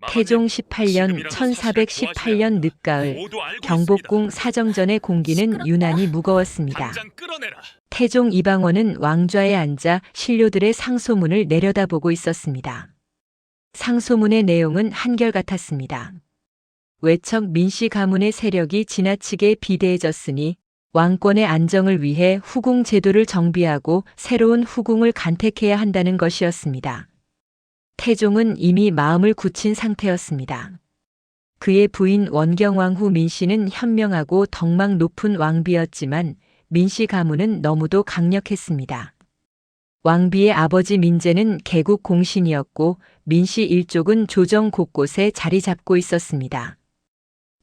태종 18년 1418년 늦가을 경복궁 사정전의 공기는 유난히 무거웠습니다. 태종 이방원은 왕좌에 앉아 신료들의 상소문을 내려다보고 있었습니다. 상소문의 내용은 한결같았습니다. 외척 민씨 가문의 세력이 지나치게 비대해졌으니 왕권의 안정을 위해 후궁 제도를 정비하고 새로운 후궁을 간택해야 한다는 것이었습니다. 태종은 이미 마음을 굳힌 상태였습니다. 그의 부인 원경왕후 민씨는 현명하고 덕망 높은 왕비였지만 민씨 가문은 너무도 강력했습니다. 왕비의 아버지 민제는 개국 공신이었고 민씨 일족은 조정 곳곳에 자리 잡고 있었습니다.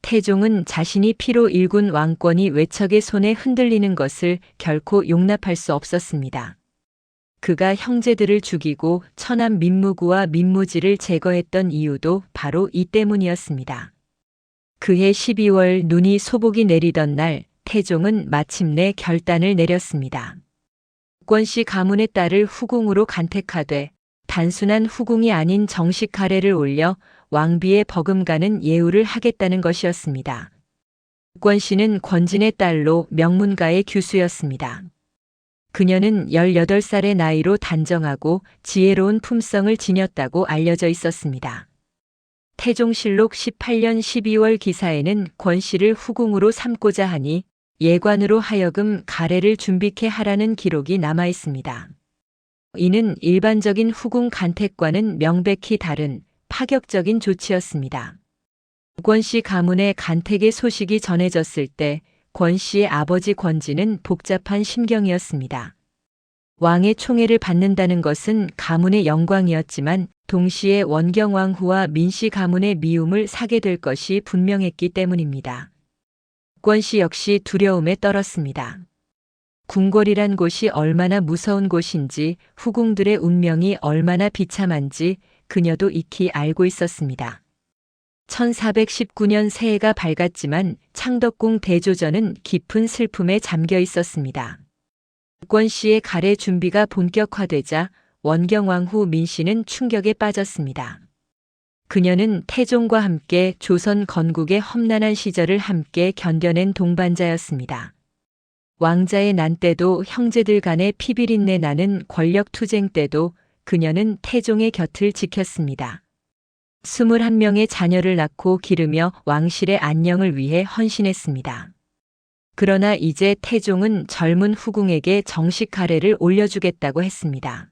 태종은 자신이 피로 일군 왕권이 외척의 손에 흔들리는 것을 결코 용납할 수 없었습니다. 그가 형제들을 죽이고 처남 민무구와 민무지를 제거했던 이유도 바로 이 때문이었습니다. 그해 12월 눈이 소복이 내리던 날 태종은 마침내 결단을 내렸습니다. 권씨 가문의 딸을 후궁으로 간택하되 단순한 후궁이 아닌 정식 가례를 올려 왕비의 버금가는 예우를 하겠다는 것이었습니다. 권씨는 권진의 딸로 명문가의 규수였습니다. 그녀는 18살의 나이로 단정하고 지혜로운 품성을 지녔다고 알려져 있었습니다. 태종실록 18년 12월 기사에는 권씨를 후궁으로 삼고자 하니 예관으로 하여금 가례를 준비케 하라는 기록이 남아 있습니다. 이는 일반적인 후궁 간택과는 명백히 다른 파격적인 조치였습니다. 권씨 가문의 간택의 소식이 전해졌을 때 권씨의 아버지 권진은 복잡한 심경이었습니다. 왕의 총애를 받는다는 것은 가문의 영광이었지만 동시에 원경왕후와 민씨 가문의 미움을 사게 될 것이 분명했기 때문입니다. 권씨 역시 두려움에 떨었습니다. 궁궐이란 곳이 얼마나 무서운 곳인지 후궁들의 운명이 얼마나 비참한지 그녀도 익히 알고 있었습니다. 1419년 새해가 밝았지만 창덕궁 대조전은 깊은 슬픔에 잠겨 있었습니다. 권씨의 가례 준비가 본격화되자 원경왕후 민씨는 충격에 빠졌습니다. 그녀는 태종과 함께 조선 건국의 험난한 시절을 함께 견뎌낸 동반자였습니다. 왕자의 난 때도 형제들 간의 피비린내 나는 권력 투쟁 때도 그녀는 태종의 곁을 지켰습니다. 21명의 자녀를 낳고 기르며 왕실의 안녕을 위해 헌신했습니다. 그러나 이제 태종은 젊은 후궁에게 정식 가례를 올려주겠다고 했습니다.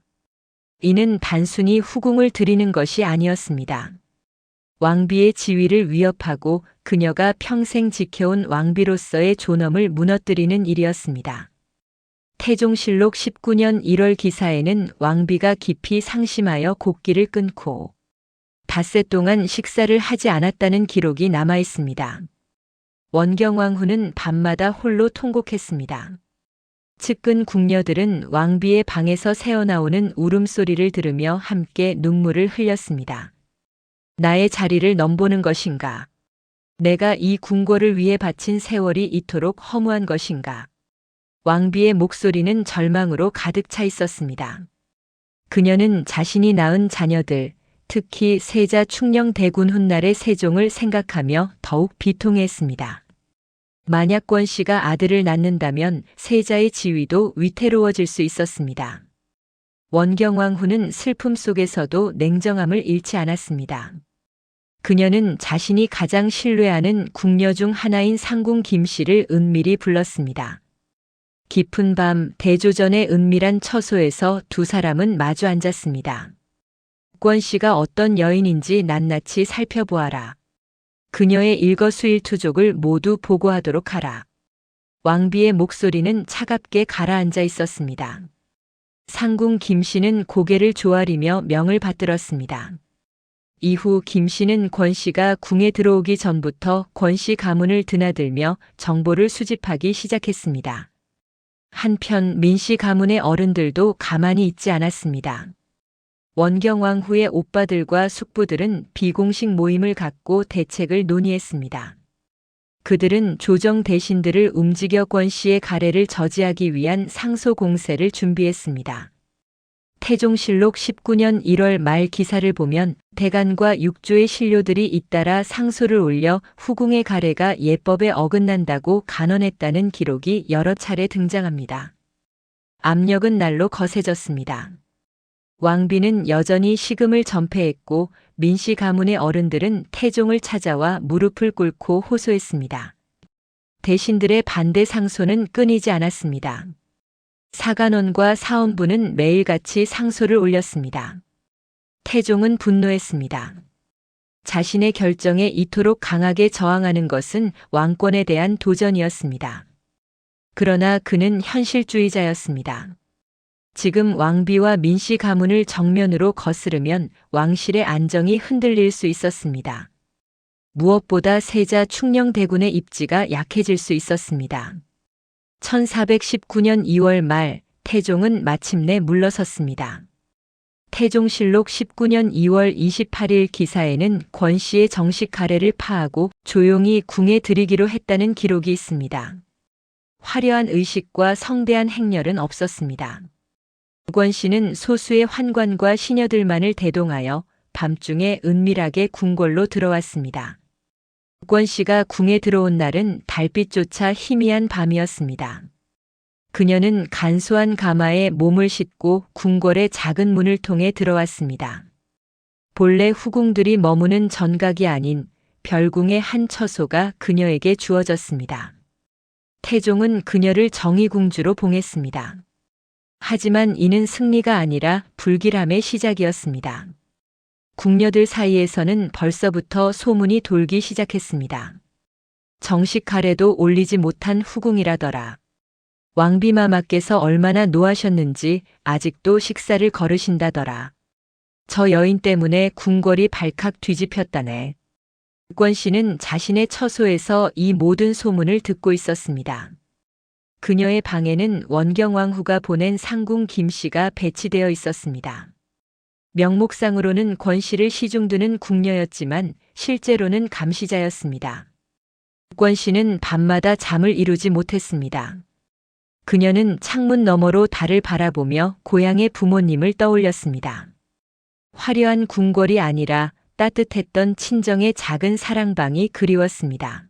이는 단순히 후궁을 드리는 것이 아니었습니다. 왕비의 지위를 위협하고 그녀가 평생 지켜온 왕비로서의 존엄을 무너뜨리는 일이었습니다. 태종실록 19년 1월 기사에는 왕비가 깊이 상심하여 곡기를 끊고 닷새 동안 식사를 하지 않았다는 기록이 남아 있습니다. 원경왕후는 밤마다 홀로 통곡했습니다. 측근 궁녀들은 왕비의 방에서 새어나오는 울음소리를 들으며 함께 눈물을 흘렸습니다. 나의 자리를 넘보는 것인가? 내가 이 궁궐을 위해 바친 세월이 이토록 허무한 것인가? 왕비의 목소리는 절망으로 가득 차 있었습니다. 그녀는 자신이 낳은 자녀들, 특히 세자 충령 대군 훗날의 세종을 생각하며 더욱 비통해했습니다. 만약 권씨가 아들을 낳는다면 세자의 지위도 위태로워질 수 있었습니다. 원경왕후는 슬픔 속에서도 냉정함을 잃지 않았습니다. 그녀는 자신이 가장 신뢰하는 궁녀 중 하나인 상궁 김씨를 은밀히 불렀습니다. 깊은 밤 대조전의 은밀한 처소에서 두 사람은 마주 앉았습니다. 권씨가 어떤 여인인지 낱낱이 살펴보아라. 그녀의 일거수일투족을 모두 보고하도록 하라. 왕비의 목소리는 차갑게 가라앉아 있었습니다. 상궁 김씨는 고개를 조아리며 명을 받들었습니다. 이후 김씨는 권씨가 궁에 들어오기 전부터 권씨 가문을 드나들며 정보를 수집하기 시작했습니다. 한편 민씨 가문의 어른들도 가만히 있지 않았습니다. 원경왕후의 오빠들과 숙부들은 비공식 모임을 갖고 대책을 논의했습니다. 그들은 조정 대신들을 움직여 권씨의 가례를 저지하기 위한 상소 공세를 준비했습니다. 태종실록 19년 1월 말 기사를 보면 대간과 육조의 신료들이 잇따라 상소를 올려 후궁의 가례가 예법에 어긋난다고 간언했다는 기록이 여러 차례 등장합니다. 압력은 날로 거세졌습니다. 왕비는 여전히 식음을 전폐했고 민씨 가문의 어른들은 태종을 찾아와 무릎을 꿇고 호소했습니다. 대신들의 반대 상소는 끊이지 않았습니다. 사간원과 사원부는 매일같이 상소를 올렸습니다. 태종은 분노했습니다. 자신의 결정에 이토록 강하게 저항하는 것은 왕권에 대한 도전이었습니다. 그러나 그는 현실주의자였습니다. 지금 왕비와 민씨 가문을 정면으로 거스르면 왕실의 안정이 흔들릴 수 있었습니다. 무엇보다 세자 충녕대군의 입지가 약해질 수 있었습니다. 1419년 2월 말 태종은 마침내 물러섰습니다. 태종실록 19년 2월 28일 기사에는 권씨의 정식 가례를 파하고 조용히 궁에 들이기로 했다는 기록이 있습니다. 화려한 의식과 성대한 행렬은 없었습니다. 권씨는 소수의 환관과 시녀들만을 대동하여 밤중에 은밀하게 궁궐로 들어왔습니다. 권씨가 궁에 들어온 날은 달빛조차 희미한 밤이었습니다. 그녀는 간소한 가마에 몸을 싣고 궁궐의 작은 문을 통해 들어왔습니다. 본래 후궁들이 머무는 전각이 아닌 별궁의 한 처소가 그녀에게 주어졌습니다. 태종은 그녀를 정의공주로 봉했습니다. 하지만 이는 승리가 아니라 불길함의 시작이었습니다. 궁녀들 사이에서는 벌써부터 소문이 돌기 시작했습니다. 정식 가례도 올리지 못한 후궁이라더라. 왕비마마께서 얼마나 노하셨는지 아직도 식사를 거르신다더라. 저 여인 때문에 궁궐이 발칵 뒤집혔다네. 권씨는 자신의 처소에서 이 모든 소문을 듣고 있었습니다. 그녀의 방에는 원경왕후가 보낸 상궁 김씨가 배치되어 있었습니다. 명목상으로는 권씨를 시중드는 궁녀였지만 실제로는 감시자였습니다. 권씨는 밤마다 잠을 이루지 못했습니다. 그녀는 창문 너머로 달을 바라보며 고향의 부모님을 떠올렸습니다. 화려한 궁궐이 아니라 따뜻했던 친정의 작은 사랑방이 그리웠습니다.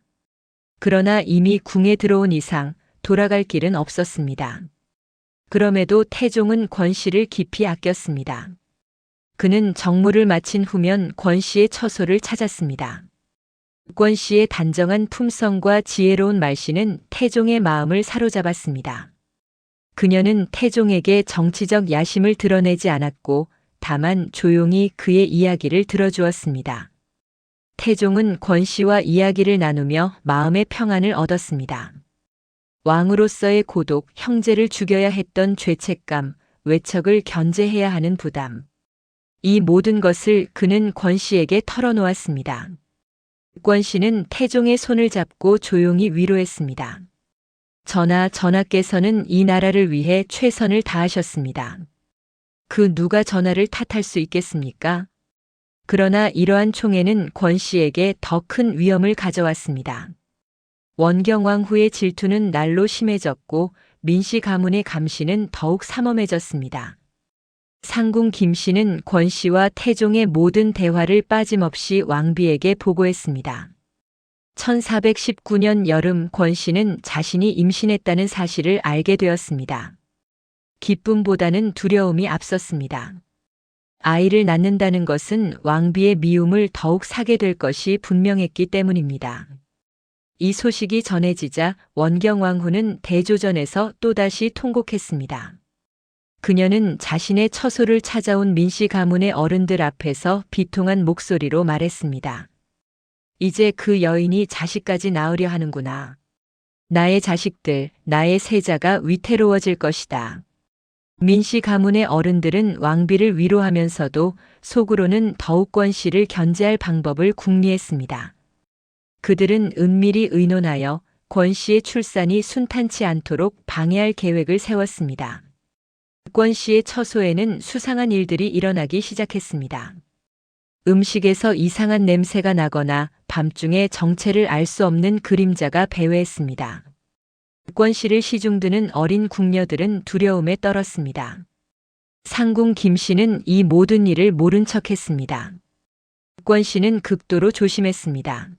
그러나 이미 궁에 들어온 이상 돌아갈 길은 없었습니다. 그럼에도 태종은 권씨를 깊이 아꼈습니다. 그는 정무를 마친 후면 권씨의 처소를 찾았습니다. 권씨의 단정한 품성과 지혜로운 말씨는 태종의 마음을 사로잡았습니다. 그녀는 태종에게 정치적 야심을 드러내지 않았고 다만 조용히 그의 이야기를 들어주었습니다. 태종은 권씨와 이야기를 나누며 마음의 평안을 얻었습니다. 왕으로서의 고독, 형제를 죽여야 했던 죄책감, 외척을 견제해야 하는 부담. 이 모든 것을 그는 권씨에게 털어놓았습니다. 권씨는 태종의 손을 잡고 조용히 위로했습니다. 전하께서는 이 나라를 위해 최선을 다하셨습니다. 그 누가 전하를 탓할 수 있겠습니까? 그러나 이러한 총애는 권씨에게 더 큰 위험을 가져왔습니다. 원경왕후의 질투는 날로 심해졌고 민씨 가문의 감시는 더욱 삼엄해졌습니다. 상궁 김씨는 권씨와 태종의 모든 대화를 빠짐없이 왕비에게 보고했습니다. 1419년 여름 권씨는 자신이 임신했다는 사실을 알게 되었습니다. 기쁨보다는 두려움이 앞섰습니다. 아이를 낳는다는 것은 왕비의 미움을 더욱 사게 될 것이 분명했기 때문입니다. 이 소식이 전해지자 원경왕후는 대조전에서 또다시 통곡했습니다. 그녀는 자신의 처소를 찾아온 민씨 가문의 어른들 앞에서 비통한 목소리로 말했습니다. 이제 그 여인이 자식까지 낳으려 하는구나. 나의 자식들, 나의 세자가 위태로워질 것이다. 민씨 가문의 어른들은 왕비를 위로하면서도 속으로는 더욱 권씨를 견제할 방법을 궁리했습니다. 그들은 은밀히 의논하여 권씨의 출산이 순탄치 않도록 방해할 계획을 세웠습니다. 권씨의 처소에는 수상한 일들이 일어나기 시작했습니다. 음식에서 이상한 냄새가 나거나 밤중에 정체를 알 수 없는 그림자가 배회했습니다. 권씨를 시중드는 어린 궁녀들은 두려움에 떨었습니다. 상궁 김 씨는 이 모든 일을 모른 척했습니다. 권 씨는 극도로 조심했습니다.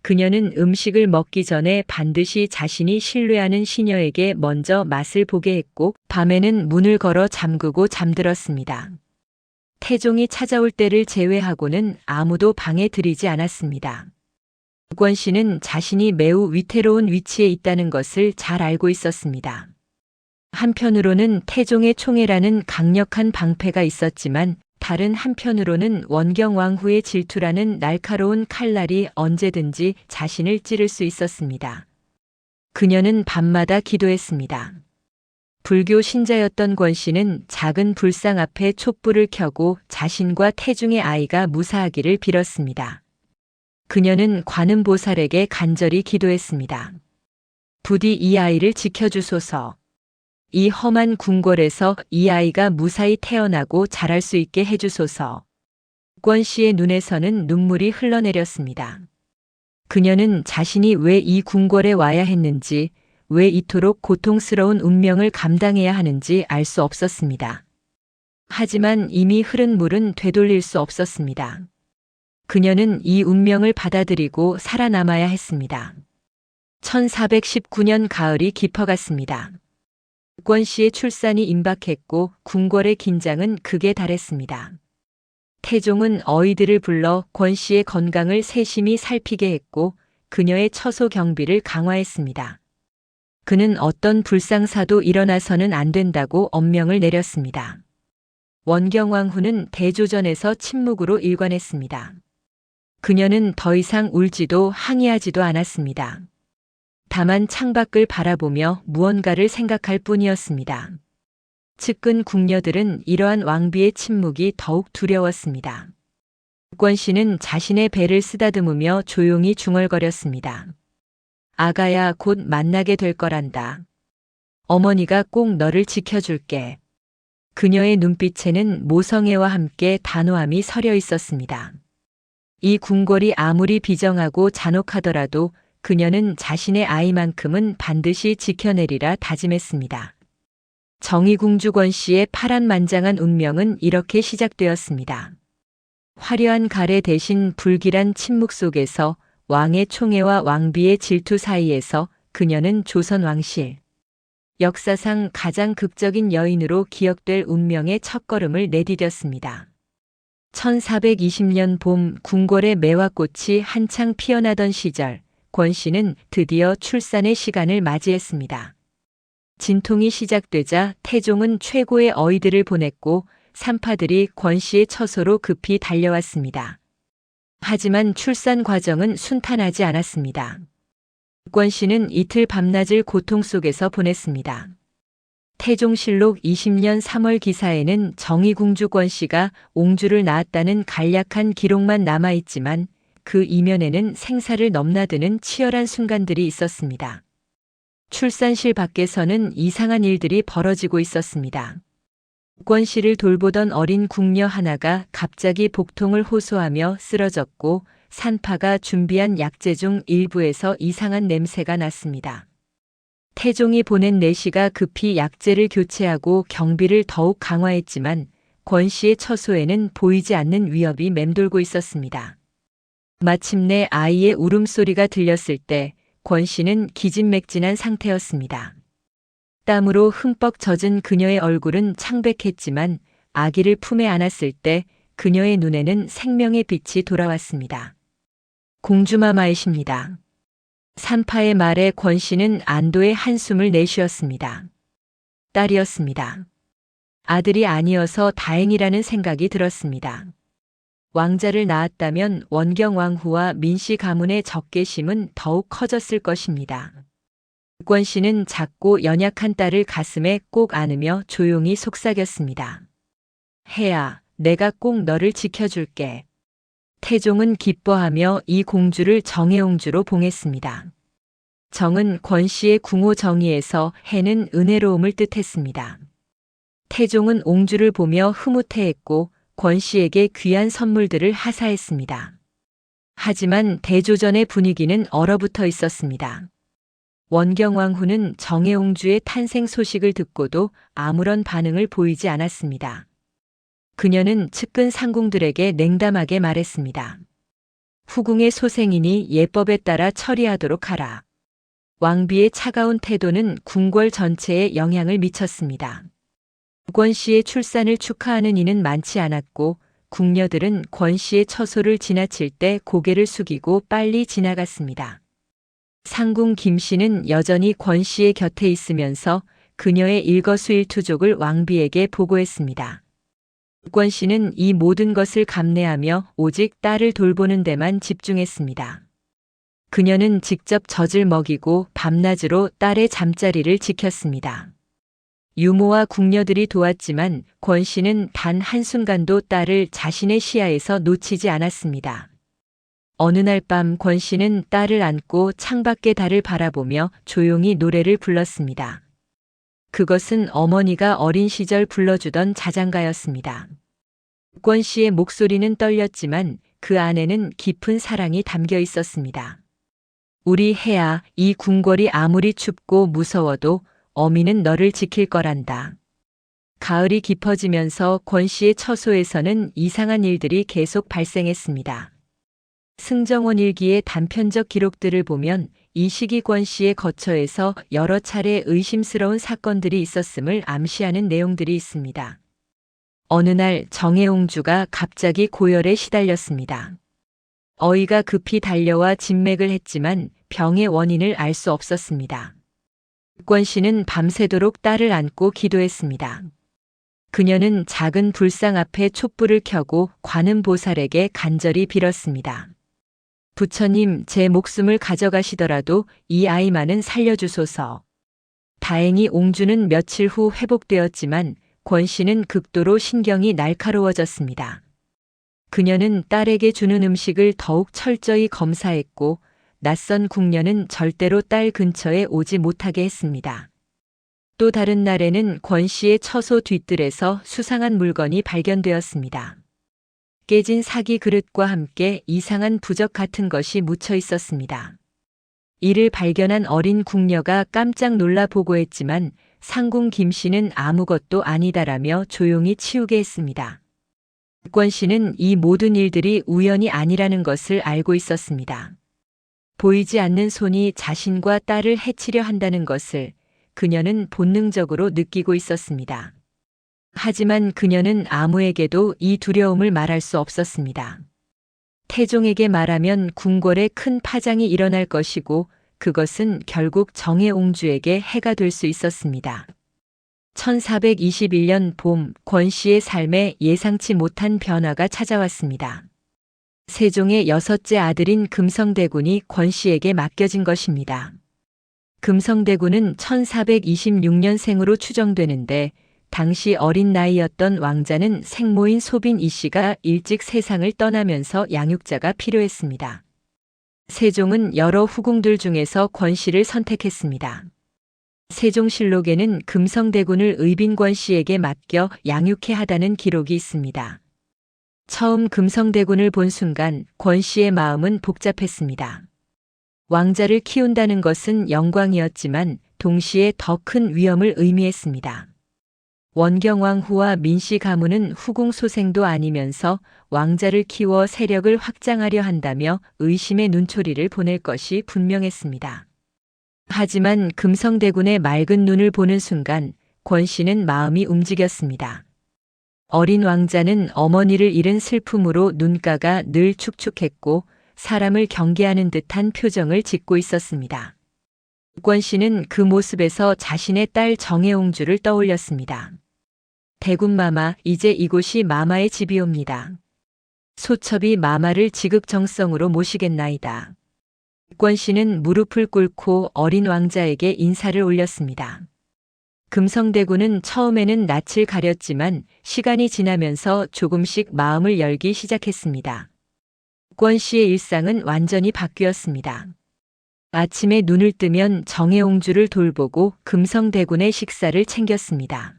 그녀는 음식을 먹기 전에 반드시 자신이 신뢰하는 시녀에게 먼저 맛을 보게 했고 밤에는 문을 걸어 잠그고 잠들었습니다. 태종이 찾아올 때를 제외하고는 아무도 방에 들이지 않았습니다. 권 씨는 자신이 매우 위태로운 위치에 있다는 것을 잘 알고 있었습니다. 한편으로는 태종의 총애라는 강력한 방패가 있었지만 다른 한편으로는 원경왕후의 질투라는 날카로운 칼날이 언제든지 자신을 찌를 수 있었습니다. 그녀는 밤마다 기도했습니다. 불교 신자였던 권 씨는 작은 불상 앞에 촛불을 켜고 자신과 태중의 아이가 무사하기를 빌었습니다. 그녀는 관음보살에게 간절히 기도했습니다. 부디 이 아이를 지켜주소서. 이 험한 궁궐에서 이 아이가 무사히 태어나고 자랄 수 있게 해주소서. 권 씨의 눈에서는 눈물이 흘러내렸습니다. 그녀는 자신이 왜 이 궁궐에 와야 했는지, 왜 이토록 고통스러운 운명을 감당해야 하는지 알 수 없었습니다. 하지만 이미 흐른 물은 되돌릴 수 없었습니다. 그녀는 이 운명을 받아들이고 살아남아야 했습니다. 1419년 가을이 깊어갔습니다. 권 씨의 출산이 임박했고 궁궐의 긴장은 극에 달했습니다. 태종은 어이들을 불러 권 씨의 건강을 세심히 살피게 했고 그녀의 처소 경비를 강화했습니다. 그는 어떤 불상사도 일어나서는 안 된다고 엄명을 내렸습니다. 원경왕후는 대조전에서 침묵으로 일관했습니다. 그녀는 더 이상 울지도 항의하지도 않았습니다. 다만 창밖을 바라보며 무언가를 생각할 뿐이었습니다. 측근 궁녀들은 이러한 왕비의 침묵이 더욱 두려웠습니다. 권 씨는 자신의 배를 쓰다듬으며 조용히 중얼거렸습니다. 아가야, 곧 만나게 될 거란다. 어머니가 꼭 너를 지켜줄게. 그녀의 눈빛에는 모성애와 함께 단호함이 서려 있었습니다. 이 궁궐이 아무리 비정하고 잔혹하더라도 그녀는 자신의 아이만큼은 반드시 지켜내리라 다짐했습니다. 정의궁주 권 씨의 파란만장한 운명은 이렇게 시작되었습니다. 화려한 가래 대신 불길한 침묵 속에서 왕의 총애와 왕비의 질투 사이에서 그녀는 조선 왕실 역사상 가장 극적인 여인으로 기억될 운명의 첫걸음을 내디뎠습니다. 1420년 봄 궁궐의 매화꽃이 한창 피어나던 시절 권 씨는 드디어 출산의 시간을 맞이했습니다. 진통이 시작되자 태종은 최고의 어이들을 보냈고 산파들이 권 씨의 처소로 급히 달려왔습니다. 하지만 출산 과정은 순탄하지 않았습니다. 권 씨는 이틀 밤낮을 고통 속에서 보냈습니다. 태종실록 20년 3월 기사에는 정의궁주 권 씨가 옹주를 낳았다는 간략한 기록만 남아있지만 그 이면에는 생사를 넘나드는 치열한 순간들이 있었습니다. 출산실 밖에서는 이상한 일들이 벌어지고 있었습니다. 권 씨를 돌보던 어린 궁녀 하나가 갑자기 복통을 호소하며 쓰러졌고 산파가 준비한 약재 중 일부에서 이상한 냄새가 났습니다. 태종이 보낸 내시가 급히 약재를 교체하고 경비를 더욱 강화했지만 권 씨의 처소에는 보이지 않는 위협이 맴돌고 있었습니다. 마침내 아이의 울음소리가 들렸을 때 권 씨는 기진맥진한 상태였습니다. 땀으로 흠뻑 젖은 그녀의 얼굴은 창백했지만 아기를 품에 안았을 때 그녀의 눈에는 생명의 빛이 돌아왔습니다. 공주마마이십니다. 산파의 말에 권 씨는 안도의 한숨을 내쉬었습니다. 딸이었습니다. 아들이 아니어서 다행이라는 생각이 들었습니다. 왕자를 낳았다면 원경왕후와 민씨 가문의 적개심은 더욱 커졌을 것입니다. 권 씨는 작고 연약한 딸을 가슴에 꼭 안으며 조용히 속삭였습니다. 해야, 내가 꼭 너를 지켜줄게. 태종은 기뻐하며 이 공주를 정혜옹주로 봉했습니다. 정은 권 씨의 궁호 정의에서 해는 은혜로움을 뜻했습니다. 태종은 옹주를 보며 흐뭇해했고 권 씨에게 귀한 선물들을 하사했습니다. 하지만 대조전의 분위기는 얼어붙어 있었습니다. 원경왕후는 정해옹주의 탄생 소식을 듣고도 아무런 반응을 보이지 않았습니다. 그녀는 측근 상궁들에게 냉담하게 말했습니다. 후궁의 소생이니 예법에 따라 처리하도록 하라. 왕비의 차가운 태도는 궁궐 전체에 영향을 미쳤습니다. 권 씨의 출산을 축하하는 이는 많지 않았고 궁녀들은 권 씨의 처소를 지나칠 때 고개를 숙이고 빨리 지나갔습니다. 상궁 김 씨는 여전히 권 씨의 곁에 있으면서 그녀의 일거수일투족을 왕비에게 보고했습니다. 권 씨는 이 모든 것을 감내하며 오직 딸을 돌보는 데만 집중했습니다. 그녀는 직접 젖을 먹이고 밤낮으로 딸의 잠자리를 지켰습니다. 유모와 궁녀들이 도왔지만 권 씨는 단 한순간도 딸을 자신의 시야에서 놓치지 않았습니다. 어느 날 밤 권 씨는 딸을 안고 창밖의 달을 바라보며 조용히 노래를 불렀습니다. 그것은 어머니가 어린 시절 불러주던 자장가였습니다. 권 씨의 목소리는 떨렸지만 그 안에는 깊은 사랑이 담겨 있었습니다. 우리 해야, 이 궁궐이 아무리 춥고 무서워도 어미는 너를 지킬 거란다. 가을이 깊어지면서 권 씨의 처소에서는 이상한 일들이 계속 발생했습니다. 승정원 일기의 단편적 기록들을 보면 이 시기 권 씨의 거처에서 여러 차례 의심스러운 사건들이 있었음을 암시하는 내용들이 있습니다. 어느 날 정해옹주가 갑자기 고열에 시달렸습니다. 어이가 급히 달려와 진맥을 했지만 병의 원인을 알 수 없었습니다. 권 씨는 밤새도록 딸을 안고 기도했습니다. 그녀는 작은 불상 앞에 촛불을 켜고 관음보살에게 간절히 빌었습니다. 부처님, 제 목숨을 가져가시더라도 이 아이만은 살려주소서. 다행히 옹주는 며칠 후 회복되었지만 권 씨는 극도로 신경이 날카로워졌습니다. 그녀는 딸에게 주는 음식을 더욱 철저히 검사했고 낯선 궁녀는 절대로 딸 근처에 오지 못하게 했습니다. 또 다른 날에는 권 씨의 처소 뒤뜰에서 수상한 물건이 발견되었습니다. 깨진 사기 그릇과 함께 이상한 부적 같은 것이 묻혀 있었습니다. 이를 발견한 어린 궁녀가 깜짝 놀라 보고했지만 상궁 김 씨는 아무것도 아니다라며 조용히 치우게 했습니다. 권 씨는 이 모든 일들이 우연이 아니라는 것을 알고 있었습니다. 보이지 않는 손이 자신과 딸을 해치려 한다는 것을 그녀는 본능적으로 느끼고 있었습니다. 하지만 그녀는 아무에게도 이 두려움을 말할 수 없었습니다. 태종에게 말하면 궁궐에 큰 파장이 일어날 것이고 그것은 결국 정해옹주에게 해가 될 수 있었습니다. 1421년 봄, 권 씨의 삶에 예상치 못한 변화가 찾아왔습니다. 세종의 여섯째 아들인 금성대군이 권 씨에게 맡겨진 것입니다. 금성대군은 1426년생으로 추정되는데 당시 어린 나이였던 왕자는 생모인 소빈 이 씨가 일찍 세상을 떠나면서 양육자가 필요했습니다. 세종은 여러 후궁들 중에서 권 씨를 선택했습니다. 세종실록에는 금성대군을 의빈권 씨에게 맡겨 양육해 하다는 기록이 있습니다. 처음 금성대군을 본 순간 권 씨의 마음은 복잡했습니다. 왕자를 키운다는 것은 영광이었지만 동시에 더 큰 위험을 의미했습니다. 원경왕후와 민씨 가문은 후궁 소생도 아니면서 왕자를 키워 세력을 확장하려 한다며 의심의 눈초리를 보낼 것이 분명했습니다. 하지만 금성대군의 맑은 눈을 보는 순간 권 씨는 마음이 움직였습니다. 어린 왕자는 어머니를 잃은 슬픔으로 눈가가 늘 축축했고 사람을 경계하는 듯한 표정을 짓고 있었습니다. 권 씨는 그 모습에서 자신의 딸 정해옹주를 떠올렸습니다. 대군마마, 이제 이곳이 마마의 집이옵니다. 소첩이 마마를 지극정성으로 모시겠나이다. 권 씨는 무릎을 꿇고 어린 왕자에게 인사를 올렸습니다. 금성대군은 처음에는 낯을 가렸지만 시간이 지나면서 조금씩 마음을 열기 시작했습니다. 권 씨의 일상은 완전히 바뀌었습니다. 아침에 눈을 뜨면 정해옹주를 돌보고 금성대군의 식사를 챙겼습니다.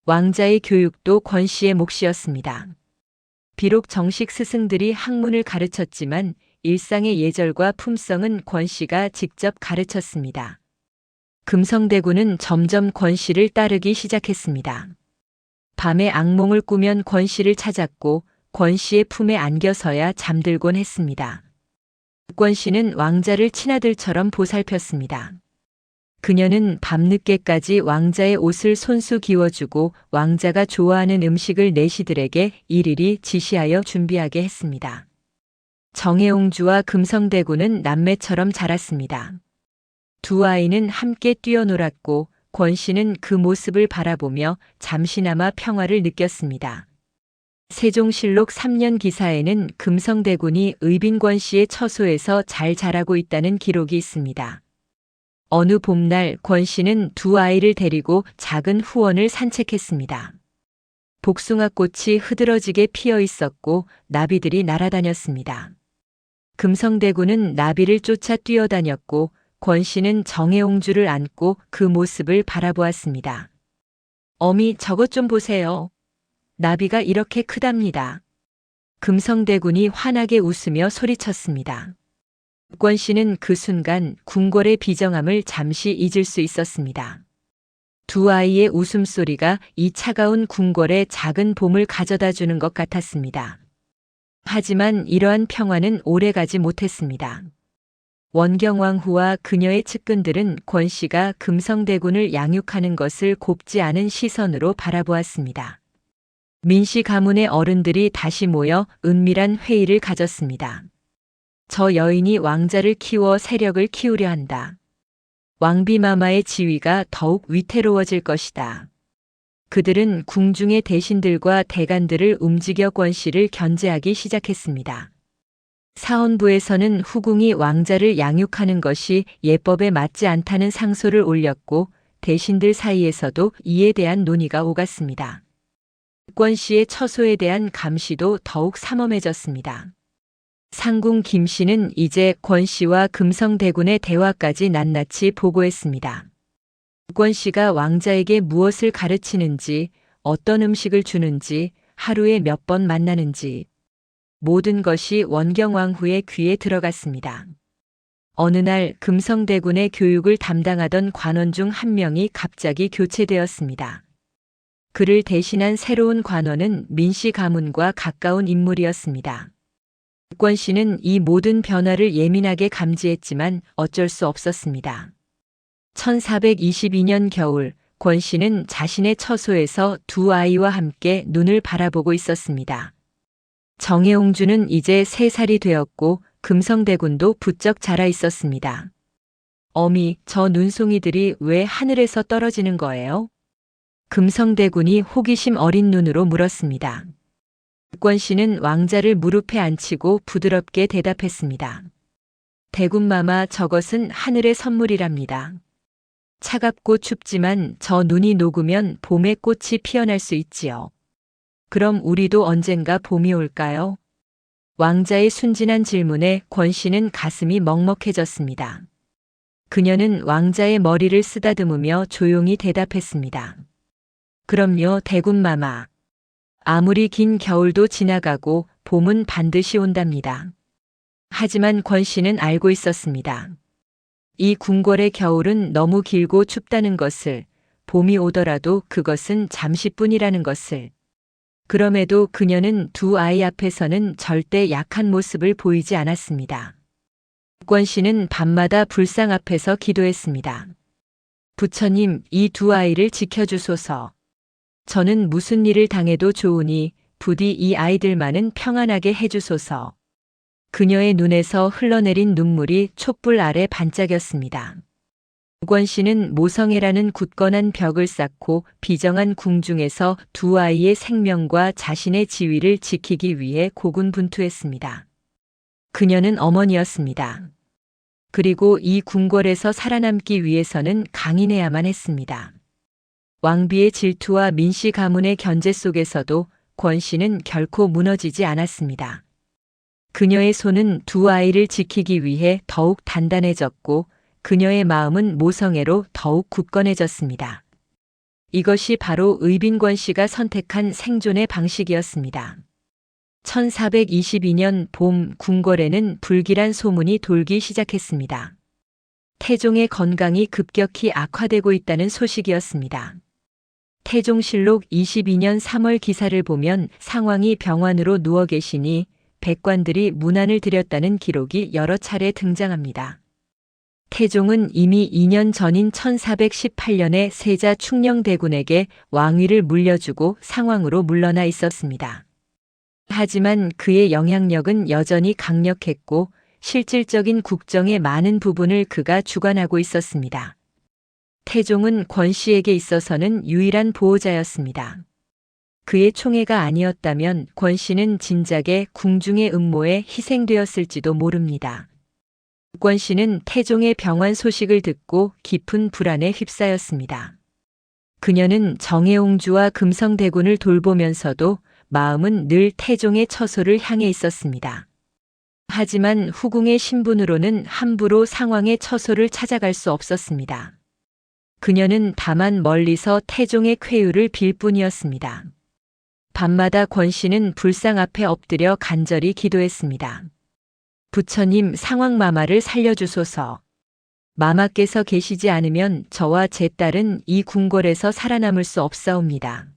왕자의 교육도 권 씨의 몫이었습니다. 비록 정식 스승들이 학문을 가르쳤지만 일상의 예절과 품성은 권 씨가 직접 가르쳤습니다. 금성대군은 점점 권 씨를 따르기 시작했습니다. 밤에 악몽을 꾸면 권 씨를 찾았고 권 씨의 품에 안겨서야 잠들곤 했습니다. 권 씨는 왕자를 친아들처럼 보살폈습니다. 그녀는 밤늦게까지 왕자의 옷을 손수 기워주고 왕자가 좋아하는 음식을 내시들에게 일일이 지시하여 준비하게 했습니다. 정혜옹주와 금성대군은 남매처럼 자랐습니다. 두 아이는 함께 뛰어놀았고 권 씨는 그 모습을 바라보며 잠시나마 평화를 느꼈습니다. 세종실록 3년 기사에는 금성대군이 의빈권 씨의 처소에서 잘 자라고 있다는 기록이 있습니다. 어느 봄날 권 씨는 두 아이를 데리고 작은 후원을 산책했습니다. 복숭아꽃이 흐드러지게 피어 있었고 나비들이 날아다녔습니다. 금성대군은 나비를 쫓아 뛰어다녔고 권 씨는 정혜옹주를 안고 그 모습을 바라보았습니다. 어미, 저것 좀 보세요. 나비가 이렇게 크답니다. 금성대군이 환하게 웃으며 소리쳤습니다. 권 씨는 그 순간 궁궐의 비정함을 잠시 잊을 수 있었습니다. 두 아이의 웃음소리가 이 차가운 궁궐에 작은 봄을 가져다 주는 것 같았습니다. 하지만 이러한 평화는 오래가지 못했습니다. 원경왕후와 그녀의 측근들은 권 씨가 금성대군을 양육하는 것을 곱지 않은 시선으로 바라보았습니다. 민씨 가문의 어른들이 다시 모여 은밀한 회의를 가졌습니다. 저 여인이 왕자를 키워 세력을 키우려 한다. 왕비마마의 지위가 더욱 위태로워질 것이다. 그들은 궁중의 대신들과 대간들을 움직여 권 씨를 견제하기 시작했습니다. 사헌부에서는 후궁이 왕자를 양육하는 것이 예법에 맞지 않다는 상소를 올렸고 대신들 사이에서도 이에 대한 논의가 오갔습니다. 권 씨의 처소에 대한 감시도 더욱 삼엄해졌습니다. 상궁 김 씨는 이제 권 씨와 금성대군의 대화까지 낱낱이 보고했습니다. 권 씨가 왕자에게 무엇을 가르치는지, 어떤 음식을 주는지, 하루에 몇 번 만나는지 모든 것이 원경왕후의 귀에 들어갔습니다. 어느 날 금성대군의 교육을 담당하던 관원 중 한 명이 갑자기 교체되었습니다. 그를 대신한 새로운 관원은 민씨 가문과 가까운 인물이었습니다. 권 씨는 이 모든 변화를 예민하게 감지했지만 어쩔 수 없었습니다. 1422년 겨울, 권 씨는 자신의 처소에서 두 아이와 함께 눈을 바라보고 있었습니다. 정혜옹주는 이제 3살이 되었고 금성대군도 부쩍 자라 있었습니다. 어미, 저 눈송이들이 왜 하늘에서 떨어지는 거예요? 금성대군이 호기심 어린 눈으로 물었습니다. 권 씨는 왕자를 무릎에 앉히고 부드럽게 대답했습니다. 대군마마, 저것은 하늘의 선물이랍니다. 차갑고 춥지만 저 눈이 녹으면 봄의 꽃이 피어날 수 있지요. 그럼 우리도 언젠가 봄이 올까요? 왕자의 순진한 질문에 권 씨는 가슴이 먹먹해졌습니다. 그녀는 왕자의 머리를 쓰다듬으며 조용히 대답했습니다. 그럼요, 대군마마. 아무리 긴 겨울도 지나가고 봄은 반드시 온답니다. 하지만 권 씨는 알고 있었습니다. 이 궁궐의 겨울은 너무 길고 춥다는 것을, 봄이 오더라도 그것은 잠시뿐이라는 것을. 그럼에도 그녀는 두 아이 앞에서는 절대 약한 모습을 보이지 않았습니다. 권 씨는 밤마다 불상 앞에서 기도했습니다. 부처님, 이 두 아이를 지켜주소서. 저는 무슨 일을 당해도 좋으니 부디 이 아이들만은 평안하게 해주소서. 그녀의 눈에서 흘러내린 눈물이 촛불 아래 반짝였습니다. 권 씨는 모성애라는 굳건한 벽을 쌓고 비정한 궁중에서 두 아이의 생명과 자신의 지위를 지키기 위해 고군분투했습니다. 그녀는 어머니였습니다. 그리고 이 궁궐에서 살아남기 위해서는 강인해야만 했습니다. 왕비의 질투와 민씨 가문의 견제 속에서도 권 씨는 결코 무너지지 않았습니다. 그녀의 손은 두 아이를 지키기 위해 더욱 단단해졌고 그녀의 마음은 모성애로 더욱 굳건해졌습니다. 이것이 바로 의빈권 씨가 선택한 생존의 방식이었습니다. 1422년 봄 궁궐에는 불길한 소문이 돌기 시작했습니다. 태종의 건강이 급격히 악화되고 있다는 소식이었습니다. 태종실록 22년 3월 기사를 보면 상왕이 병환으로 누워 계시니 백관들이 문안을 드렸다는 기록이 여러 차례 등장합니다. 태종은 이미 2년 전인 1418년에 세자 충녕대군에게 왕위를 물려주고 상왕으로 물러나 있었습니다. 하지만 그의 영향력은 여전히 강력했고 실질적인 국정의 많은 부분을 그가 주관하고 있었습니다. 태종은 권씨에게 있어서는 유일한 보호자였습니다. 그의 총애가 아니었다면 권씨는 진작에 궁중의 음모에 희생되었을지도 모릅니다. 권씨는 태종의 병환 소식을 듣고 깊은 불안에 휩싸였습니다. 그녀는 정해옹주와 금성대군을 돌보면서도 마음은 늘 태종의 처소를 향해 있었습니다. 하지만 후궁의 신분으로는 함부로 상왕의 처소를 찾아갈 수 없었습니다. 그녀는 다만 멀리서 태종의 쾌유를 빌 뿐이었습니다. 밤마다 권씨는 불상 앞에 엎드려 간절히 기도했습니다. 부처님, 상왕마마를 살려주소서. 마마께서 계시지 않으면 저와 제 딸은 이 궁궐에서 살아남을 수 없사옵니다.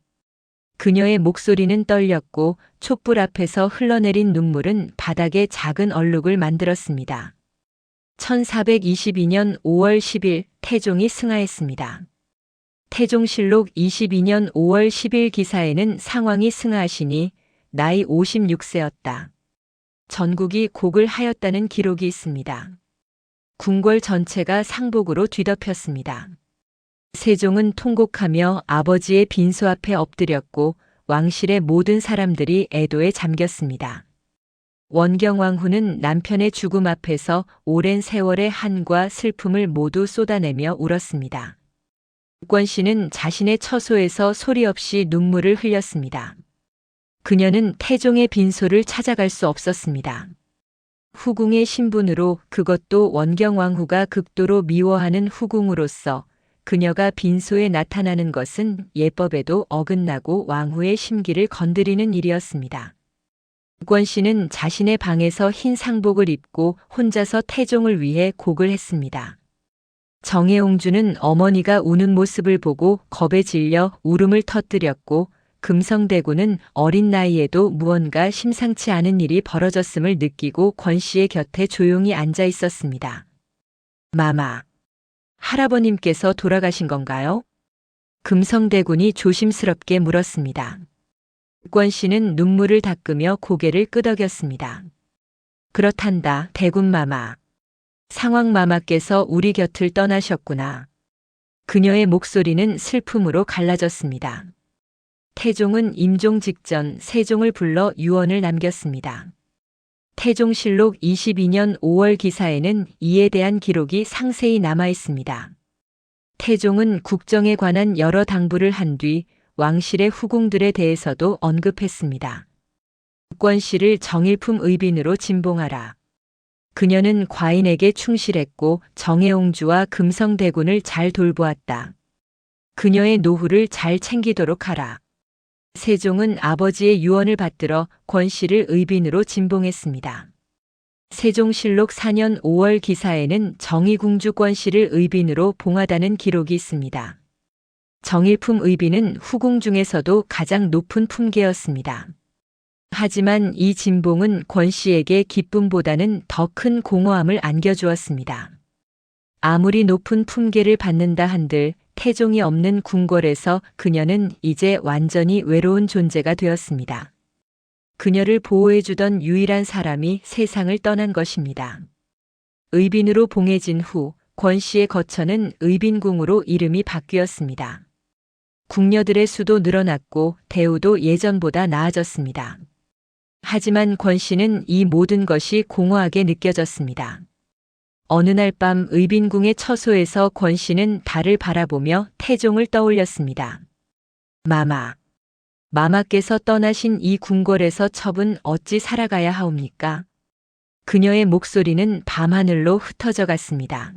그녀의 목소리는 떨렸고 촛불 앞에서 흘러내린 눈물은 바닥에 작은 얼룩을 만들었습니다. 1422년 5월 10일 태종이 승하했습니다. 태종실록 22년 5월 10일 기사에는 상왕이 승하하시니 나이 56세였다. 전국이 곡을 하였다는 기록이 있습니다. 궁궐 전체가 상복으로 뒤덮였습니다. 세종은 통곡하며 아버지의 빈소 앞에 엎드렸고 왕실의 모든 사람들이 애도에 잠겼습니다. 원경왕후는 남편의 죽음 앞에서 오랜 세월의 한과 슬픔을 모두 쏟아내며 울었습니다. 권씨는 자신의 처소에서 소리 없이 눈물을 흘렸습니다. 그녀는 태종의 빈소를 찾아갈 수 없었습니다. 후궁의 신분으로, 그것도 원경왕후가 극도로 미워하는 후궁으로서 그녀가 빈소에 나타나는 것은 예법에도 어긋나고 왕후의 심기를 건드리는 일이었습니다. 권씨는 자신의 방에서 흰 상복을 입고 혼자서 태종을 위해 곡을 했습니다. 정해옹주는 어머니가 우는 모습을 보고 겁에 질려 울음을 터뜨렸고 금성대군은 어린 나이에도 무언가 심상치 않은 일이 벌어졌음을 느끼고 권씨의 곁에 조용히 앉아 있었습니다. 마마, 할아버님께서 돌아가신 건가요? 금성대군이 조심스럽게 물었습니다. 권씨는 눈물을 닦으며 고개를 끄덕였습니다. 그렇단다, 대군마마. 상왕마마께서 우리 곁을 떠나셨구나. 그녀의 목소리는 슬픔으로 갈라졌습니다. 태종은 임종 직전 세종을 불러 유언을 남겼습니다. 태종실록 22년 5월 기사에는 이에 대한 기록이 상세히 남아 있습니다. 태종은 국정에 관한 여러 당부를 한 뒤 왕실의 후궁들에 대해서도 언급했습니다. 권씨를 정일품 의빈으로 진봉하라. 그녀는 과인에게 충실했고 정해옹주와 금성대군을 잘 돌보았다. 그녀의 노후를 잘 챙기도록 하라. 세종은 아버지의 유언을 받들어 권씨를 의빈으로 진봉했습니다. 세종실록 4년 5월 기사에는 정의궁주 권씨를 의빈으로 봉하다는 기록이 있습니다. 정일품 의빈은 후궁 중에서도 가장 높은 품계였습니다. 하지만 이 진봉은 권씨에게 기쁨보다는 더 큰 공허함을 안겨주었습니다. 아무리 높은 품계를 받는다 한들 태종이 없는 궁궐에서 그녀는 이제 완전히 외로운 존재가 되었습니다. 그녀를 보호해주던 유일한 사람이 세상을 떠난 것입니다. 의빈으로 봉해진 후 권씨의 거처는 의빈궁으로 이름이 바뀌었습니다. 궁녀들의 수도 늘어났고 대우도 예전보다 나아졌습니다. 하지만 권씨는 이 모든 것이 공허하게 느껴졌습니다. 어느 날 밤 의빈궁의 처소에서 권씨는 달을 바라보며 태종을 떠올렸습니다. 마마, 마마께서 떠나신 이 궁궐에서 첩은 어찌 살아가야 하옵니까? 그녀의 목소리는 밤하늘로 흩어져 갔습니다.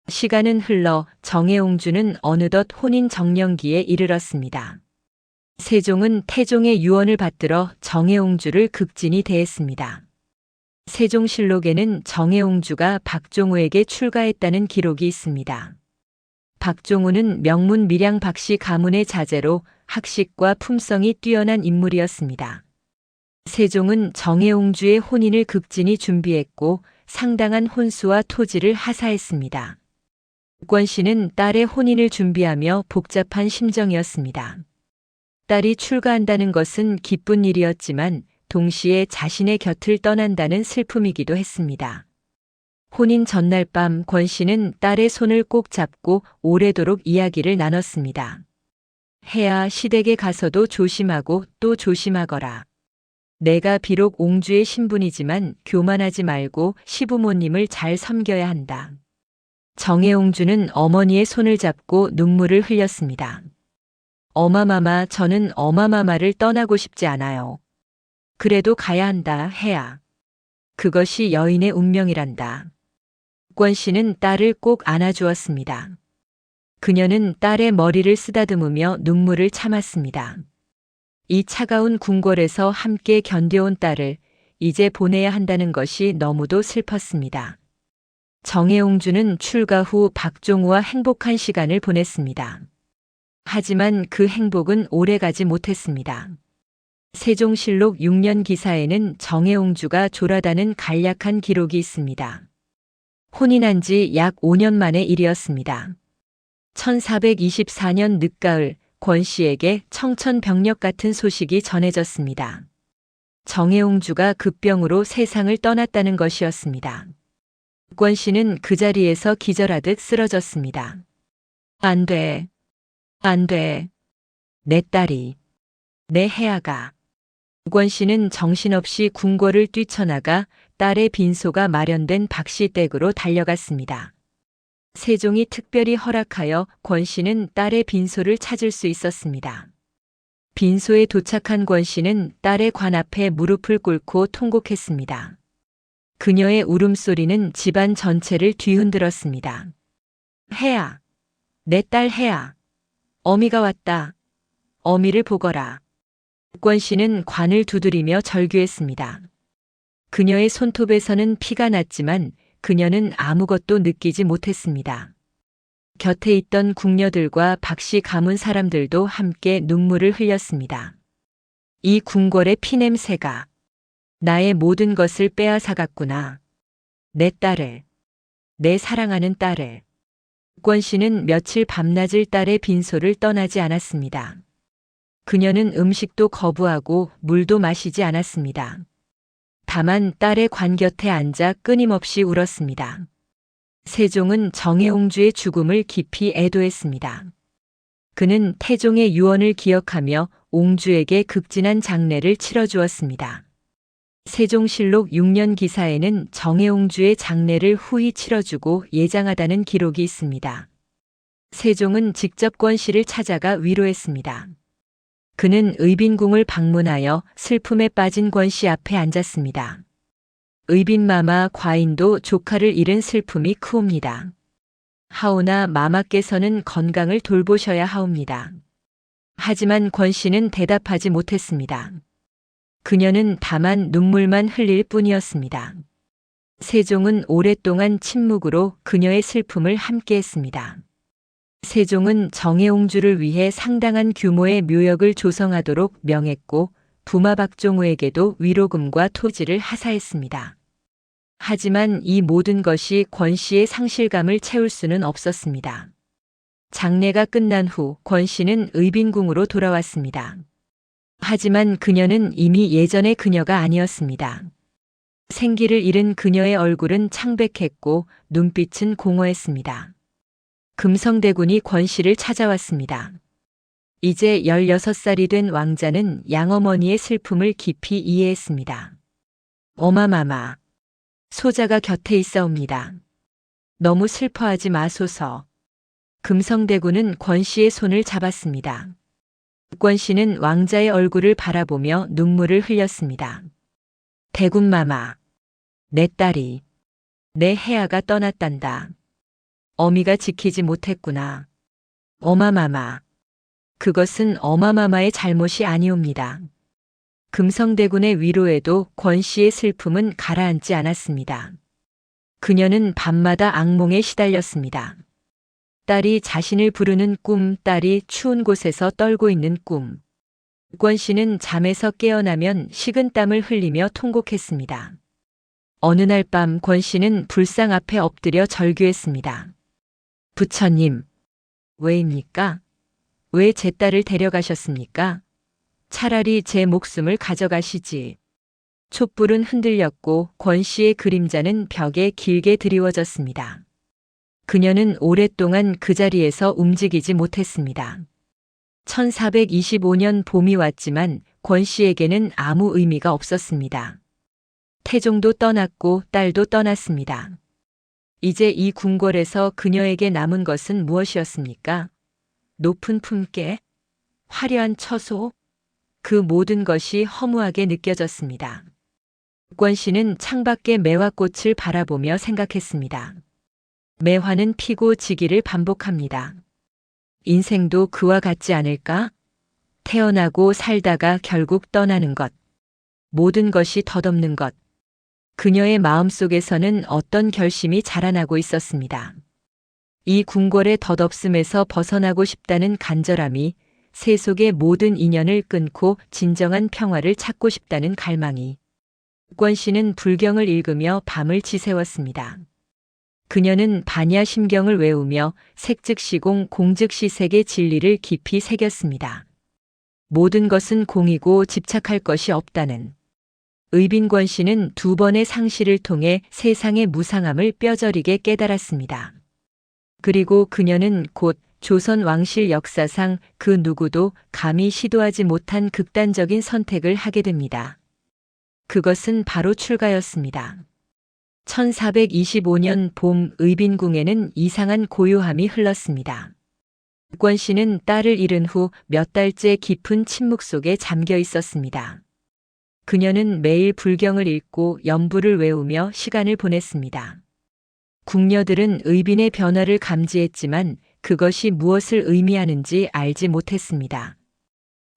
시간은 흘러 정해옹주는 어느덧 혼인 정년기에 이르렀습니다. 세종은 태종의 유언을 받들어 정해옹주를 극진히 대했습니다. 세종실록에는 정해옹주가 박종우에게 출가했다는 기록이 있습니다. 박종우는 명문 밀양 박씨 가문의 자제로 학식과 품성이 뛰어난 인물이었습니다. 세종은 정해옹주의 혼인을 극진히 준비했고 상당한 혼수와 토지를 하사했습니다. 옥권씨는 딸의 혼인을 준비하며 복잡한 심정이었습니다. 딸이 출가한다는 것은 기쁜 일이었지만 동시에 자신의 곁을 떠난다는 슬픔이기도 했습니다. 혼인 전날 밤 권씨는 딸의 손을 꼭 잡고 오래도록 이야기를 나눴습니다. 해야 시댁에 가서도 조심하고 또 조심하거라. 내가 비록 옹주의 신분이지만 교만하지 말고 시부모님을 잘 섬겨야 한다. 정해옹주는 어머니의 손을 잡고 눈물을 흘렸습니다. 어마마마, 저는 어마마마를 떠나고 싶지 않아요. 그래도 가야 한다, 해야. 그것이 여인의 운명이란다. 옥권씨는 딸을 꼭 안아주었습니다. 그녀는 딸의 머리를 쓰다듬으며 눈물을 참았습니다. 이 차가운 궁궐에서 함께 견뎌온 딸을 이제 보내야 한다는 것이 너무도 슬펐습니다. 정해옹주는 출가 후 박종우와 행복한 시간을 보냈습니다. 하지만 그 행복은 오래가지 못했습니다. 세종실록 6년 기사에는 정해옹주가 졸하다는 간략한 기록이 있습니다. 혼인한 지 약 5년 만의 일이었습니다. 1424년 늦가을 권씨에게 청천벽력 같은 소식이 전해졌습니다. 정해옹주가 급병으로 세상을 떠났다는 것이었습니다. 권씨는 그 자리에서 기절하듯 쓰러졌습니다. 안 돼. 안 돼. 내 딸이. 내 해아가. 권씨는 정신없이 궁궐을 뛰쳐나가 딸의 빈소가 마련된 박씨 댁으로 달려갔습니다. 세종이 특별히 허락하여 권씨는 딸의 빈소를 찾을 수 있었습니다. 빈소에 도착한 권씨는 딸의 관 앞에 무릎을 꿇고 통곡했습니다. 그녀의 울음소리는 집안 전체를 뒤흔들었습니다. 해아, 내 딸 해아, 어미가 왔다. 어미를 보거라. 권씨는 관을 두드리며 절규했습니다. 그녀의 손톱에서는 피가 났지만 그녀는 아무것도 느끼지 못했습니다. 곁에 있던 궁녀들과 박씨 가문 사람들도 함께 눈물을 흘렸습니다. 이 궁궐의 피냄새가 나의 모든 것을 빼앗아갔구나. 내 딸을, 내 사랑하는 딸을. 권씨는 며칠 밤낮을 딸의 빈소를 떠나지 않았습니다. 그녀는 음식도 거부하고 물도 마시지 않았습니다. 다만 딸의 관 곁에 앉아 끊임없이 울었습니다. 세종은 정해옹주의 죽음을 깊이 애도했습니다. 그는 태종의 유언을 기억하며 옹주에게 극진한 장례를 치러주었습니다. 세종실록 6년 기사에는 정해옹주의 장례를 후히 치러주고 예장하다는 기록이 있습니다. 세종은 직접 권씨를 찾아가 위로했습니다. 그는 의빈궁을 방문하여 슬픔에 빠진 권씨 앞에 앉았습니다. 의빈마마 과인도 조카를 잃은 슬픔이 크옵니다. 하오나 마마께서는 건강을 돌보셔야 하옵니다. 하지만 권씨는 대답하지 못했습니다. 그녀는 다만 눈물만 흘릴 뿐이었습니다. 세종은 오랫동안 침묵으로 그녀의 슬픔을 함께했습니다. 세종은 정해옹주를 위해 상당한 규모의 묘역을 조성하도록 명했고 부마 박종우에게도 위로금과 토지를 하사했습니다. 하지만 이 모든 것이 권씨의 상실감을 채울 수는 없었습니다. 장례가 끝난 후 권씨는 의빈궁으로 돌아왔습니다. 하지만 그녀는 이미 예전의 그녀가 아니었습니다. 생기를 잃은 그녀의 얼굴은 창백했고 눈빛은 공허했습니다. 금성대군이 권씨를 찾아왔습니다. 이제 16살이 된 왕자는 양어머니의 슬픔을 깊이 이해했습니다. 어마마마, 소자가 곁에 있사옵니다. 너무 슬퍼하지 마소서. 금성대군은 권씨의 손을 잡았습니다. 권씨는 왕자의 얼굴을 바라보며 눈물을 흘렸습니다. 대군마마, 내 딸이, 내 해아가 떠났단다. 어미가 지키지 못했구나. 어마마마. 그것은 어마마마의 잘못이 아니옵니다. 금성대군의 위로에도 권 씨의 슬픔은 가라앉지 않았습니다. 그녀는 밤마다 악몽에 시달렸습니다. 딸이 자신을 부르는 꿈, 딸이 추운 곳에서 떨고 있는 꿈. 권 씨는 잠에서 깨어나면 식은땀을 흘리며 통곡했습니다. 어느 날 밤 권 씨는 불상 앞에 엎드려 절규했습니다. 부처님, 왜입니까? 왜 제 딸을 데려가셨습니까? 차라리 제 목숨을 가져가시지. 촛불은 흔들렸고 권 씨의 그림자는 벽에 길게 드리워졌습니다. 그녀는 오랫동안 그 자리에서 움직이지 못했습니다. 1425년 봄이 왔지만 권 씨에게는 아무 의미가 없었습니다. 태종도 떠났고 딸도 떠났습니다. 이제 이 궁궐에서 그녀에게 남은 것은 무엇이었습니까? 높은 품계, 화려한 처소, 그 모든 것이 허무하게 느껴졌습니다. 권 씨는 창밖의 매화꽃을 바라보며 생각했습니다. 매화는 피고 지기를 반복합니다. 인생도 그와 같지 않을까? 태어나고 살다가 결국 떠나는 것. 모든 것이 덧없는 것. 그녀의 마음속에서는 어떤 결심이 자라나고 있었습니다. 이 궁궐의 덧없음에서 벗어나고 싶다는 간절함이, 세속의 모든 인연을 끊고 진정한 평화를 찾고 싶다는 갈망이. 권 씨는 불경을 읽으며 밤을 지새웠습니다. 그녀는 반야심경을 외우며 색즉시공 공즉시색의 진리를 깊이 새겼습니다. 모든 것은 공이고 집착할 것이 없다는. 의빈권 씨는 2번의 상시를 통해 세상의 무상함을 뼈저리게 깨달았습니다. 그리고 그녀는 곧 조선 왕실 역사상 그 누구도 감히 시도하지 못한 극단적인 선택을 하게 됩니다. 그것은 바로 출가였습니다. 1425년 봄 의빈궁에는 이상한 고요함이 흘렀습니다. 권 씨는 딸을 잃은 후 몇 달째 깊은 침묵 속에 잠겨 있었습니다. 그녀는 매일 불경을 읽고 연부를 외우며 시간을 보냈습니다. 궁녀들은 의빈의 변화를 감지했지만 그것이 무엇을 의미하는지 알지 못했습니다.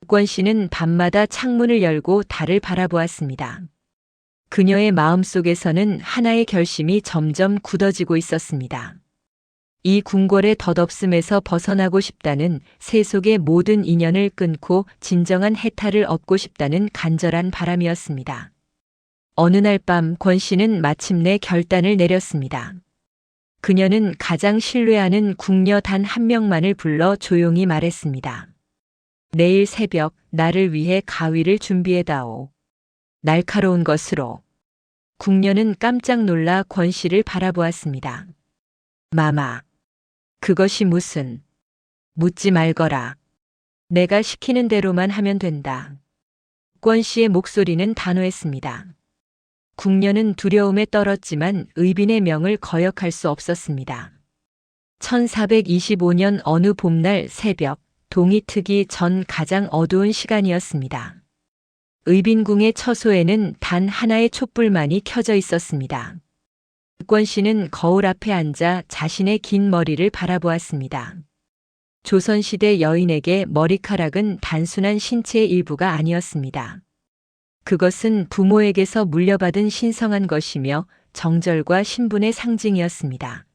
권 씨는 밤마다 창문을 열고 달을 바라보았습니다. 그녀의 마음속에서는 하나의 결심이 점점 굳어지고 있었습니다. 이 궁궐의 덧없음에서 벗어나고 싶다는, 세속의 모든 인연을 끊고 진정한 해탈을 얻고 싶다는 간절한 바람이었습니다. 어느 날 밤 권 씨는 마침내 결단을 내렸습니다. 그녀는 가장 신뢰하는 궁녀 단 한 명만을 불러 조용히 말했습니다. 내일 새벽 나를 위해 가위를 준비해다오. 날카로운 것으로. 궁녀는 깜짝 놀라 권 씨를 바라보았습니다. 마마, 그것이 무슨. 묻지 말거라. 내가 시키는 대로만 하면 된다. 권 씨의 목소리는 단호했습니다. 궁녀는 두려움에 떨었지만 의빈의 명을 거역할 수 없었습니다. 1425년 어느 봄날 새벽, 동이 트기 전 가장 어두운 시간이었습니다. 의빈궁의 처소에는 단 하나의 촛불만이 켜져 있었습니다. 권 씨는 거울 앞에 앉아 자신의 긴 머리를 바라보았습니다. 조선시대 여인에게 머리카락은 단순한 신체의 일부가 아니었습니다. 그것은 부모에게서 물려받은 신성한 것이며 정절과 신분의 상징이었습니다.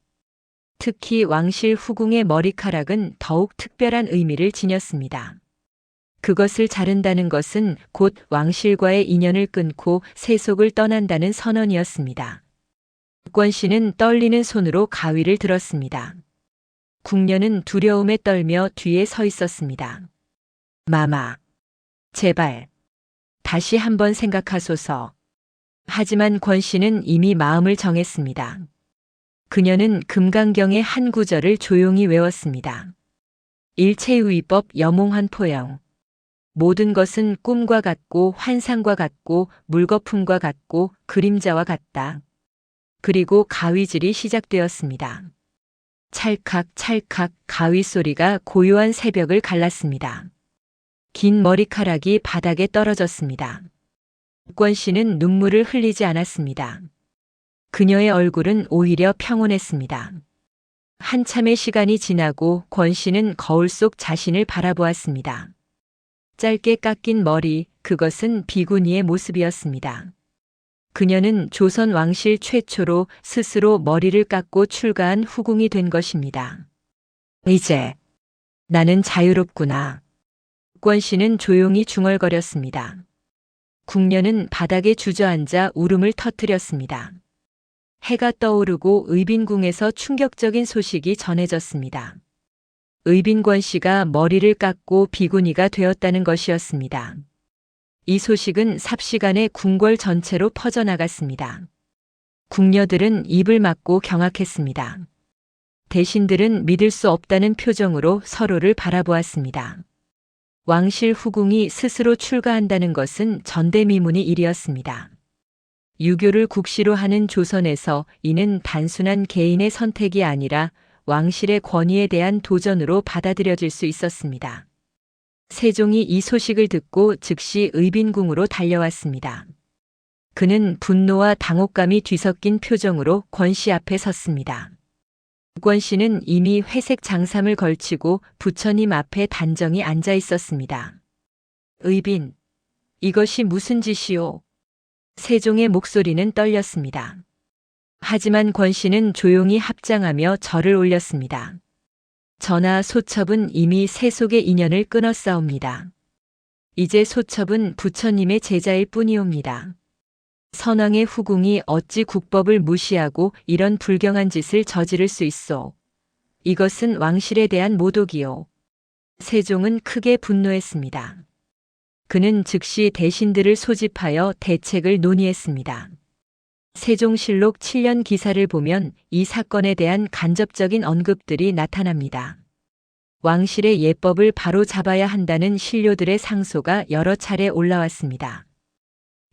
특히 왕실 후궁의 머리카락은 더욱 특별한 의미를 지녔습니다. 그것을 자른다는 것은 곧 왕실과의 인연을 끊고 세속을 떠난다는 선언이었습니다. 권 씨는 떨리는 손으로 가위를 들었습니다. 궁녀는 두려움에 떨며 뒤에 서 있었습니다. 마마, 제발, 다시 한번 생각하소서. 하지만 권 씨는 이미 마음을 정했습니다. 그녀는 금강경의 한 구절을 조용히 외웠습니다. 일체유의법 여몽환 포영. 모든 것은 꿈과 같고 환상과 같고 물거품과 같고 그림자와 같다. 그리고 가위질이 시작되었습니다. 찰칵 찰칵 가위 소리가 고요한 새벽을 갈랐습니다. 긴 머리카락이 바닥에 떨어졌습니다. 권 씨는 눈물을 흘리지 않았습니다. 그녀의 얼굴은 오히려 평온했습니다. 한참의 시간이 지나고 권 씨는 거울 속 자신을 바라보았습니다. 짧게 깎인 머리, 그것은 비구니의 모습이었습니다. 그녀는 조선 왕실 최초로 스스로 머리를 깎고 출가한 후궁이 된 것입니다. 이제 나는 자유롭구나. 권 씨는 조용히 중얼거렸습니다. 궁녀는 바닥에 주저앉아 울음을 터뜨렸습니다. 해가 떠오르고 의빈궁에서 충격적인 소식이 전해졌습니다. 의빈권 씨가 머리를 깎고 비구니가 되었다는 것이었습니다. 이 소식은 삽시간에 궁궐 전체로 퍼져나갔습니다. 궁녀들은 입을 막고 경악했습니다. 대신들은 믿을 수 없다는 표정으로 서로를 바라보았습니다. 왕실 후궁이 스스로 출가한다는 것은 전대미문의 일이었습니다. 유교를 국시로 하는 조선에서 이는 단순한 개인의 선택이 아니라 왕실의 권위에 대한 도전으로 받아들여질 수 있었습니다. 세종이 이 소식을 듣고 즉시 의빈궁으로 달려왔습니다. 그는 분노와 당혹감이 뒤섞인 표정으로 권씨 앞에 섰습니다. 권씨는 이미 회색 장삼을 걸치고 부처님 앞에 단정히 앉아 있었습니다. 의빈, 이것이 무슨 짓이오? 세종의 목소리는 떨렸습니다. 하지만 권씨는 조용히 합장하며 절을 올렸습니다. 전하, 소첩은 이미 세속의 인연을 끊었사옵니다. 이제 소첩은 부처님의 제자일 뿐이옵니다. 선왕의 후궁이 어찌 국법을 무시하고 이런 불경한 짓을 저지를 수 있소? 이것은 왕실에 대한 모독이요. 세종은 크게 분노했습니다. 그는 즉시 대신들을 소집하여 대책을 논의했습니다. 세종실록 7년 기사를 보면 이 사건에 대한 간접적인 언급들이 나타납니다. 왕실의 예법을 바로 잡아야 한다는 신료들의 상소가 여러 차례 올라왔습니다.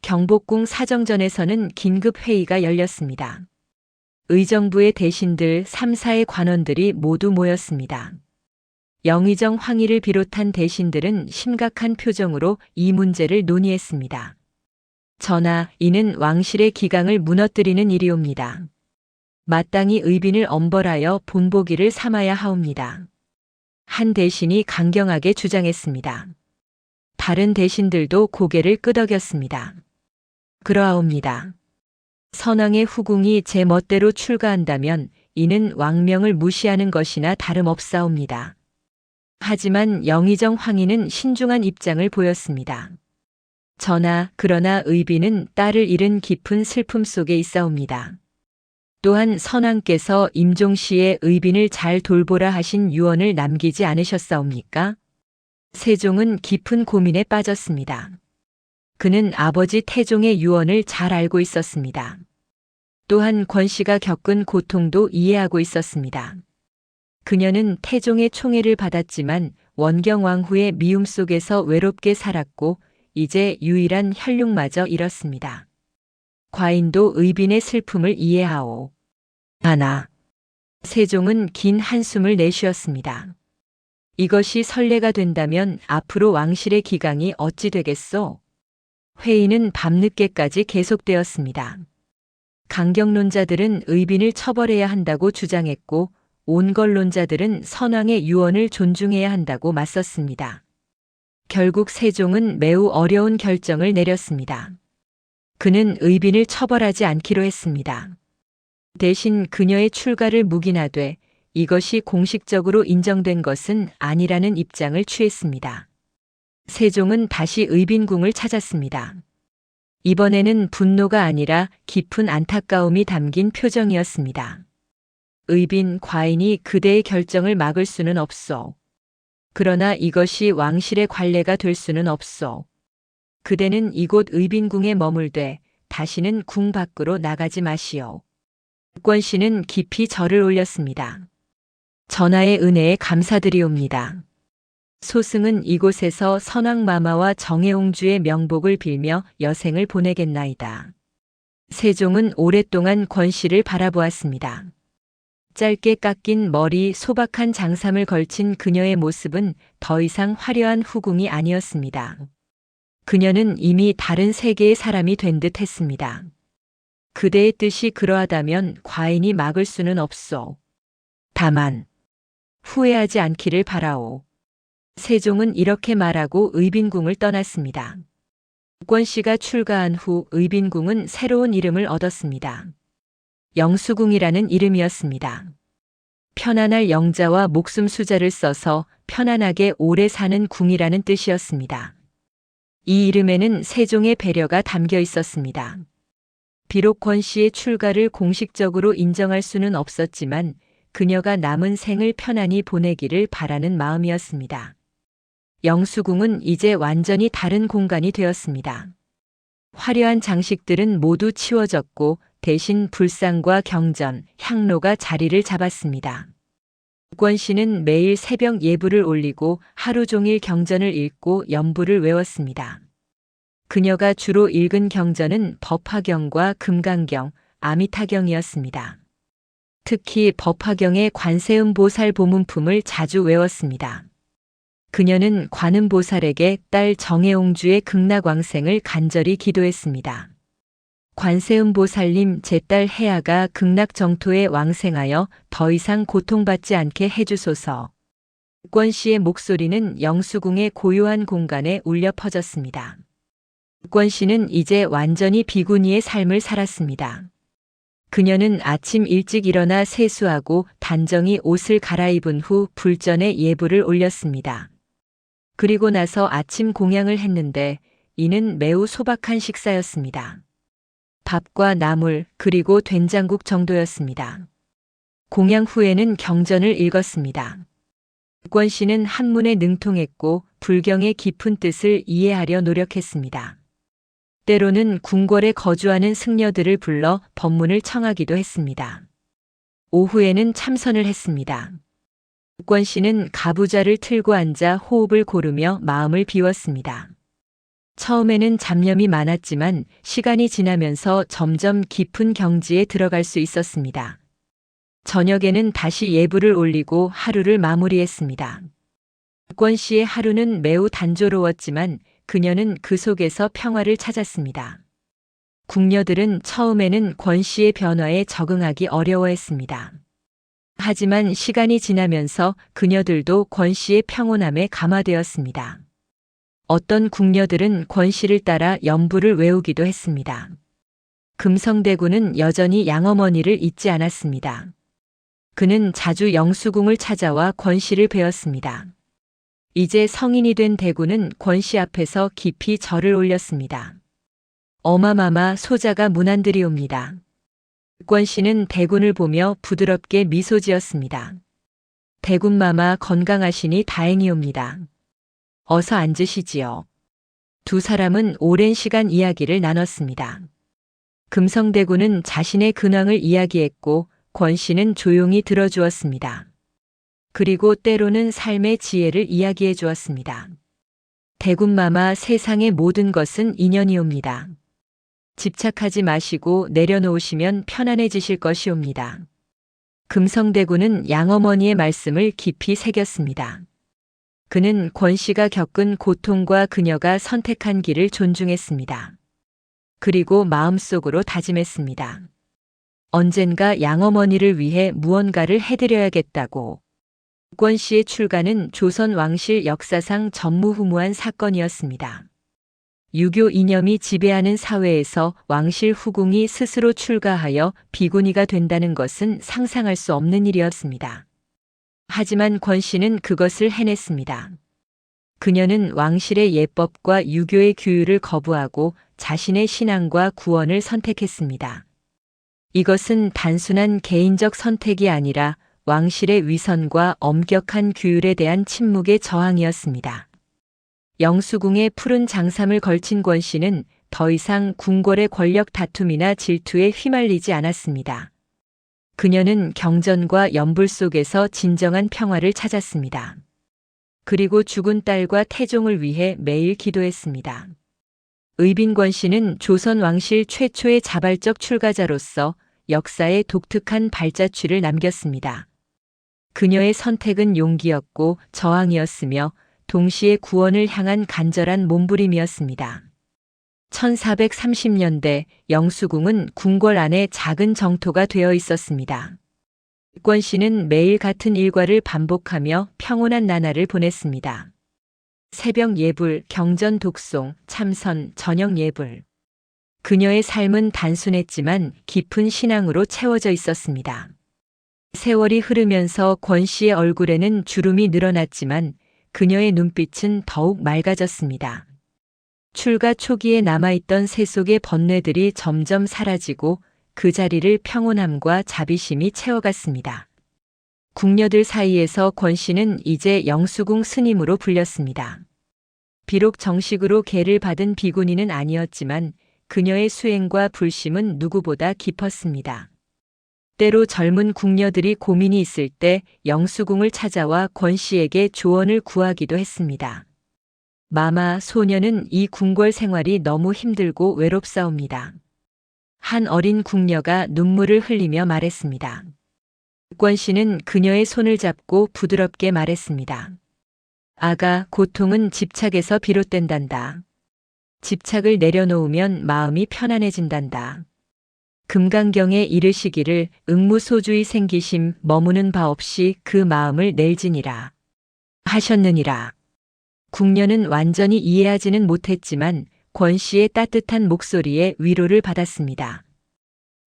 경복궁 사정전에서는 긴급 회의가 열렸습니다. 의정부의 대신들 3사의 관원들이 모두 모였습니다. 영의정 황희를 비롯한 대신들은 심각한 표정으로 이 문제를 논의했습니다. 전하, 이는 왕실의 기강을 무너뜨리는 일이옵니다. 마땅히 의빈을 엄벌하여 본보기를 삼아야 하옵니다. 한 대신이 강경하게 주장했습니다. 다른 대신들도 고개를 끄덕였습니다. 그러하옵니다. 선왕의 후궁이 제 멋대로 출가한다면 이는 왕명을 무시하는 것이나 다름없사옵니다. 하지만 영의정 황희는 신중한 입장을 보였습니다. 전하, 그러나 의빈은 딸을 잃은 깊은 슬픔 속에 있사옵니다. 또한 선왕께서 임종시에 의빈을 잘 돌보라 하신 유언을 남기지 않으셨사옵니까? 세종은 깊은 고민에 빠졌습니다. 그는 아버지 태종의 유언을 잘 알고 있었습니다. 또한 권씨가 겪은 고통도 이해하고 있었습니다. 그녀는 태종의 총애를 받았지만 원경왕후의 미움 속에서 외롭게 살았고 이제 유일한 혈육마저 잃었습니다. 과인도 의빈의 슬픔을 이해하오. 하나. 세종은 긴 한숨을 내쉬었습니다. 이것이 선례가 된다면 앞으로 왕실의 기강이 어찌 되겠소? 회의는 밤늦게까지 계속되었습니다. 강경론자들은 의빈을 처벌해야 한다고 주장했고 온걸론자들은 선왕의 유언을 존중해야 한다고 맞섰습니다. 결국 세종은 매우 어려운 결정을 내렸습니다. 그는 의빈을 처벌하지 않기로 했습니다. 대신 그녀의 출가를 묵인하되 이것이 공식적으로 인정된 것은 아니라는 입장을 취했습니다. 세종은 다시 의빈궁을 찾았습니다. 이번에는 분노가 아니라 깊은 안타까움이 담긴 표정이었습니다. 의빈, 과인이 그대의 결정을 막을 수는 없소. 그러나 이것이 왕실의 관례가 될 수는 없소. 그대는 이곳 의빈궁에 머물되 다시는 궁 밖으로 나가지 마시오. 권씨는 깊이 절을 올렸습니다. 전하의 은혜에 감사드리옵니다. 소승은 이곳에서 선왕마마와 정혜옹주의 명복을 빌며 여생을 보내겠나이다. 세종은 오랫동안 권씨를 바라보았습니다. 짧게 깎인 머리, 소박한 장삼을 걸친 그녀의 모습은 더 이상 화려한 후궁이 아니었습니다. 그녀는 이미 다른 세계의 사람이 된 듯 했습니다. 그대의 뜻이 그러하다면 과인이 막을 수는 없소. 다만 후회하지 않기를 바라오. 세종은 이렇게 말하고 의빈궁을 떠났습니다. 권 씨가 출가한 후 의빈궁은 새로운 이름을 얻었습니다. 영수궁이라는 이름이었습니다. 편안할 영자와 목숨 수자를 써서 편안하게 오래 사는 궁이라는 뜻이었습니다. 이 이름에는 세종의 배려가 담겨 있었습니다. 비록 권 씨의 출가를 공식적으로 인정할 수는 없었지만 그녀가 남은 생을 편안히 보내기를 바라는 마음이었습니다. 영수궁은 이제 완전히 다른 공간이 되었습니다. 화려한 장식들은 모두 치워졌고 대신 불상과 경전, 향로가 자리를 잡았습니다. 권 씨는 매일 새벽 예불을 올리고 하루 종일 경전을 읽고 연부를 외웠습니다. 그녀가 주로 읽은 경전은 법화경과 금강경, 아미타경이었습니다. 특히 법화경의 관세음보살 보문품을 자주 외웠습니다. 그녀는 관음보살에게 딸 정혜옹주의 극락왕생을 간절히 기도했습니다. 관세음보살님, 제 딸 혜아가 극락정토에 왕생하여 더 이상 고통받지 않게 해주소서. 권 씨의 목소리는 영수궁의 고요한 공간에 울려 퍼졌습니다. 권 씨는 이제 완전히 비구니의 삶을 살았습니다. 그녀는 아침 일찍 일어나 세수하고 단정히 옷을 갈아입은 후 불전에 예불을 올렸습니다. 그리고 나서 아침 공양을 했는데 이는 매우 소박한 식사였습니다. 밥과 나물 그리고 된장국 정도였습니다. 공양 후에는 경전을 읽었습니다. 권 씨는 한문에 능통했고 불경의 깊은 뜻을 이해하려 노력했습니다. 때로는 궁궐에 거주하는 승려들을 불러 법문을 청하기도 했습니다. 오후에는 참선을 했습니다. 권 씨는 가부좌를 틀고 앉아 호흡을 고르며 마음을 비웠습니다. 처음에는 잡념이 많았지만 시간이 지나면서 점점 깊은 경지에 들어갈 수 있었습니다. 저녁에는 다시 예불을 올리고 하루를 마무리했습니다. 권 씨의 하루는 매우 단조로웠지만 그녀는 그 속에서 평화를 찾았습니다. 궁녀들은 처음에는 권 씨의 변화에 적응하기 어려워했습니다. 하지만 시간이 지나면서 그녀들도 권 씨의 평온함에 감화되었습니다. 어떤 궁녀들은 권 씨를 따라 연부를 외우기도 했습니다. 금성대군은 여전히 양어머니를 잊지 않았습니다. 그는 자주 영수궁을 찾아와 권 씨를 뵈었습니다. 이제 성인이 된 대군은 권 씨 앞에서 깊이 절을 올렸습니다. 어마마마 소자가 문안드리옵니다. 권 씨는 대군을 보며 부드럽게 미소 지었습니다. 대군마마 건강하시니 다행이옵니다. 어서 앉으시지요. 두 사람은 오랜 시간 이야기를 나눴습니다. 금성대군은 자신의 근황을 이야기했고 권 씨는 조용히 들어주었습니다. 그리고 때로는 삶의 지혜를 이야기해 주었습니다. 대군마마, 세상의 모든 것은 인연이옵니다. 집착하지 마시고 내려놓으시면 편안해지실 것이옵니다. 금성대군은 양어머니의 말씀을 깊이 새겼습니다. 그는 권 씨가 겪은 고통과 그녀가 선택한 길을 존중했습니다. 그리고 마음속으로 다짐했습니다. 언젠가 양어머니를 위해 무언가를 해드려야겠다고. 권 씨의 출가는 조선 왕실 역사상 전무후무한 사건이었습니다. 유교 이념이 지배하는 사회에서 왕실 후궁이 스스로 출가하여 비구니가 된다는 것은 상상할 수 없는 일이었습니다. 하지만 권 씨는 그것을 해냈습니다. 그녀는 왕실의 예법과 유교의 규율을 거부하고 자신의 신앙과 구원을 선택했습니다. 이것은 단순한 개인적 선택이 아니라 왕실의 위선과 엄격한 규율에 대한 침묵의 저항이었습니다. 영수궁의 푸른 장삼을 걸친 권 씨는 더 이상 궁궐의 권력 다툼이나 질투에 휘말리지 않았습니다. 그녀는 경전과 연불 속에서 진정한 평화를 찾았습니다. 그리고 죽은 딸과 태종을 위해 매일 기도했습니다. 의빈권 씨는 조선 왕실 최초의 자발적 출가자로서 역사에 독특한 발자취를 남겼습니다. 그녀의 선택은 용기였고 저항이었으며 동시에 구원을 향한 간절한 몸부림이었습니다. 1430년대 영수궁은 궁궐 안에 작은 정토가 되어 있었습니다. 권 씨는 매일 같은 일과를 반복하며 평온한 나날을 보냈습니다. 새벽 예불, 경전 독송, 참선, 저녁 예불. 그녀의 삶은 단순했지만 깊은 신앙으로 채워져 있었습니다. 세월이 흐르면서 권 씨의 얼굴에는 주름이 늘어났지만 그녀의 눈빛은 더욱 맑아졌습니다. 출가 초기에 남아있던 새 속의 번뇌들이 점점 사라지고 그 자리를 평온함과 자비심이 채워갔습니다. 궁녀들 사이에서 권 씨는 이제 영수궁 스님으로 불렸습니다. 비록 정식으로 계를 받은 비구니는 아니었지만 그녀의 수행과 불심은 누구보다 깊었습니다. 때로 젊은 궁녀들이 고민이 있을 때 영수궁을 찾아와 권 씨에게 조언을 구하기도 했습니다. 마마, 소녀는 이 궁궐 생활이 너무 힘들고 외롭사옵니다. 한 어린 궁녀가 눈물을 흘리며 말했습니다. 권 씨는 그녀의 손을 잡고 부드럽게 말했습니다. 아가, 고통은 집착에서 비롯된단다. 집착을 내려놓으면 마음이 편안해진단다. 금강경에 이르시기를 응무소주의 생기심 머무는 바 없이 그 마음을 낼지니라 하셨느니라. 궁녀는 완전히 이해하지는 못했지만 권 씨의 따뜻한 목소리에 위로를 받았습니다.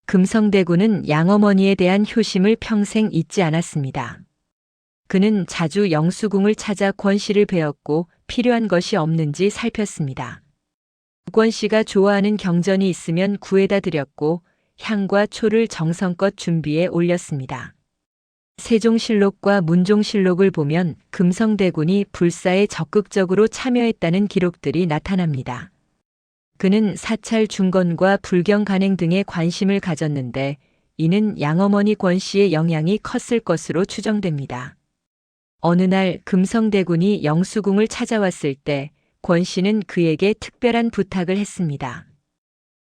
금성대군은 양어머니에 대한 효심을 평생 잊지 않았습니다. 그는 자주 영수궁을 찾아 권 씨를 배웠고 필요한 것이 없는지 살폈습니다. 권 씨가 좋아하는 경전이 있으면 구해다 드렸고 향과 초를 정성껏 준비해 올렸습니다. 세종실록과 문종실록을 보면 금성대군이 불사에 적극적으로 참여했다는 기록들이 나타납니다. 그는 사찰 중건과 불경 간행 등에 관심을 가졌는데 이는 양어머니 권 씨의 영향이 컸을 것으로 추정됩니다. 어느 날 금성대군이 영수궁을 찾아왔을 때 권 씨는 그에게 특별한 부탁을 했습니다.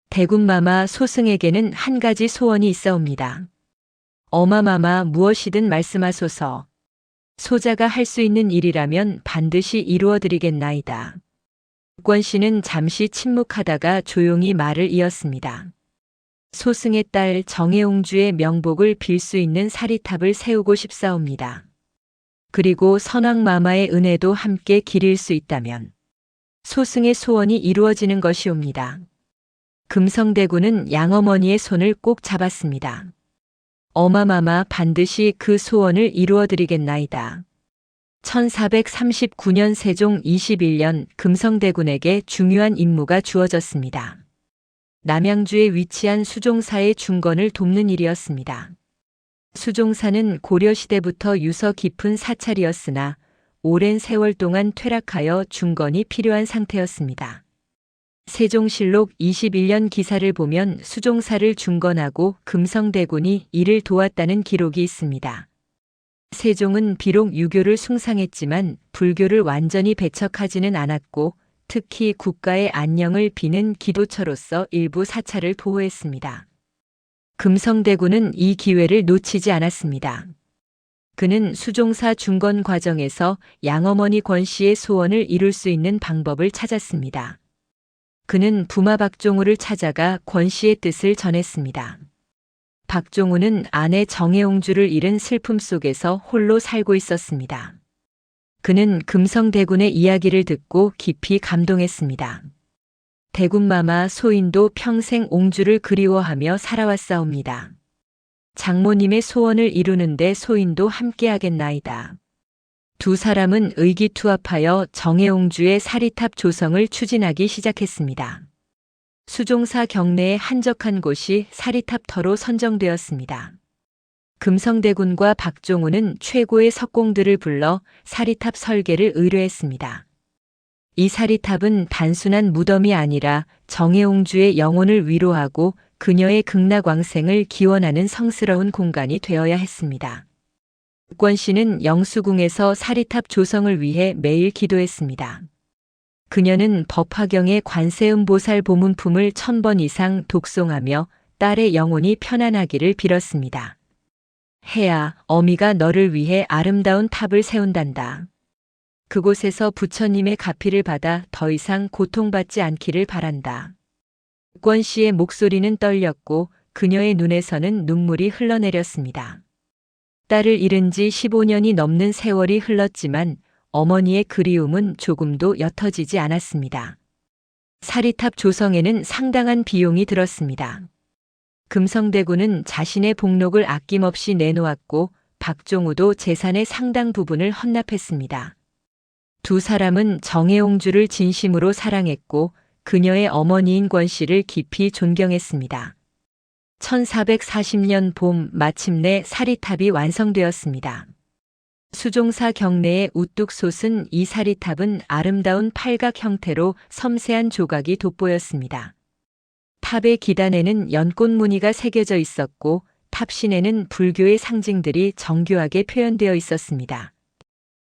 대군마마 소승에게는 한 가지 소원이 있사옵니다. 어마마마 무엇이든 말씀하소서. 소자가 할 수 있는 일이라면 반드시 이루어드리겠나이다. 권 씨는 잠시 침묵하다가 조용히 말을 이었습니다. 소승의 딸 정혜옹주의 명복을 빌 수 있는 사리탑을 세우고 싶사옵니다. 그리고 선왕마마의 은혜도 함께 기릴 수 있다면 소승의 소원이 이루어지는 것이옵니다. 금성대군은 양어머니의 손을 꼭 잡았습니다. 어마마마 반드시 그 소원을 이루어드리겠나이다. 1439년 세종 21년 금성대군에게 중요한 임무가 주어졌습니다. 남양주에 위치한 수종사의 중건을 돕는 일이었습니다. 수종사는 고려시대부터 유서 깊은 사찰이었으나 오랜 세월 동안 퇴락하여 중건이 필요한 상태였습니다. 세종실록 21년 기사를 보면 수종사를 중건하고 금성대군이 이를 도왔다는 기록이 있습니다. 세종은 비록 유교를 숭상했지만 불교를 완전히 배척하지는 않았고 특히 국가의 안녕을 비는 기도처로서 일부 사찰을 보호했습니다. 금성대군은 이 기회를 놓치지 않았습니다. 그는 수종사 중건 과정에서 양어머니 권 씨의 소원을 이룰 수 있는 방법을 찾았습니다. 그는 부마 박종우를 찾아가 권 씨의 뜻을 전했습니다. 박종우는 아내 정혜옹주를 잃은 슬픔 속에서 홀로 살고 있었습니다. 그는 금성대군의 이야기를 듣고 깊이 감동했습니다. 대군마마 소인도 평생 옹주를 그리워하며 살아왔사옵니다. 장모님의 소원을 이루는데 소인도 함께하겠나이다. 두 사람은 의기투합하여 정혜옹주의 사리탑 조성을 추진하기 시작했습니다. 수종사 경내에 한적한 곳이 사리탑터로 선정되었습니다. 금성대군과 박종우는 최고의 석공들을 불러 사리탑 설계를 의뢰했습니다. 이 사리탑은 단순한 무덤이 아니라 정혜옹주의 영혼을 위로하고 그녀의 극락왕생을 기원하는 성스러운 공간이 되어야 했습니다. 권 씨는 영수궁에서 사리탑 조성을 위해 매일 기도했습니다. 그녀는 법화경의 관세음보살 보문품을 1000번 이상 독송하며 딸의 영혼이 편안하기를 빌었습니다. 해야, 어미가 너를 위해 아름다운 탑을 세운단다. 그곳에서 부처님의 가피를 받아 더 이상 고통받지 않기를 바란다. 권 씨의 목소리는 떨렸고 그녀의 눈에서는 눈물이 흘러내렸습니다. 딸을 잃은 지 15년이 넘는 세월이 흘렀지만 어머니의 그리움은 조금도 옅어지지 않았습니다. 사리탑 조성에는 상당한 비용이 들었습니다. 금성대군은 자신의 복록을 아낌없이 내놓았고 박종우도 재산의 상당 부분을 헌납했습니다. 두 사람은 정혜옹주를 진심으로 사랑했고 그녀의 어머니인 권씨를 깊이 존경했습니다. 1440년 봄 마침내 사리탑이 완성되었습니다. 수종사 경내에 우뚝 솟은 이 사리탑은 아름다운 팔각 형태로 섬세한 조각이 돋보였습니다. 탑의 기단에는 연꽃 무늬가 새겨져 있었고 탑신에는 불교의 상징들이 정교하게 표현되어 있었습니다.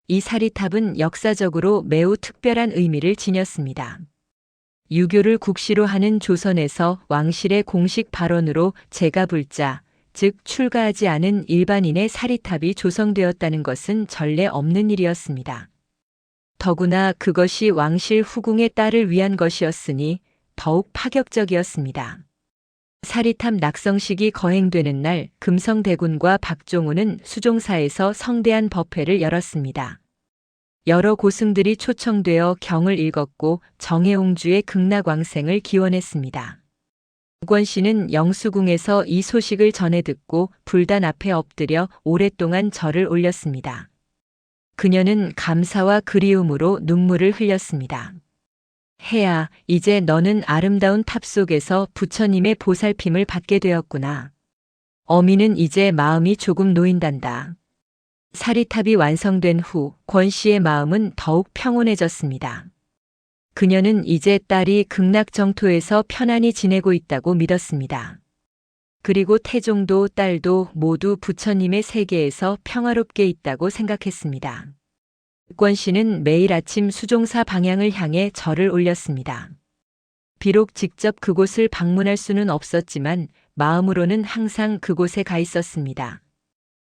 이 사리탑은 역사적으로 매우 특별한 의미를 지녔습니다. 유교를 국시로 하는 조선에서 왕실의 공식 발언으로 제가불자, 즉 출가하지 않은 일반인의 사리탑이 조성되었다는 것은 전례 없는 일이었습니다. 더구나 그것이 왕실 후궁의 딸을 위한 것이었으니 더욱 파격적이었습니다. 사리탑 낙성식이 거행되는 날 금성대군과 박종우는 수종사에서 성대한 법회를 열었습니다. 여러 고승들이 초청되어 경을 읽었고 정혜옹주의 극락왕생을 기원했습니다. 권씨는 영수궁에서 이 소식을 전해 듣고 불단 앞에 엎드려 오랫동안 절을 올렸습니다. 그녀는 감사와 그리움으로 눈물을 흘렸습니다. 해야, 이제 너는 아름다운 탑 속에서 부처님의 보살핌을 받게 되었구나. 어미는 이제 마음이 조금 놓인단다. 사리탑이 완성된 후 권씨의 마음은 더욱 평온해졌습니다. 그녀는 이제 딸이 극락정토에서 편안히 지내고 있다고 믿었습니다. 그리고 태종도 딸도 모두 부처님의 세계에서 평화롭게 있다고 생각했습니다. 권씨는 매일 아침 수종사 방향을 향해 절을 올렸습니다. 비록 직접 그곳을 방문할 수는 없었지만 마음으로는 항상 그곳에 가 있었습니다.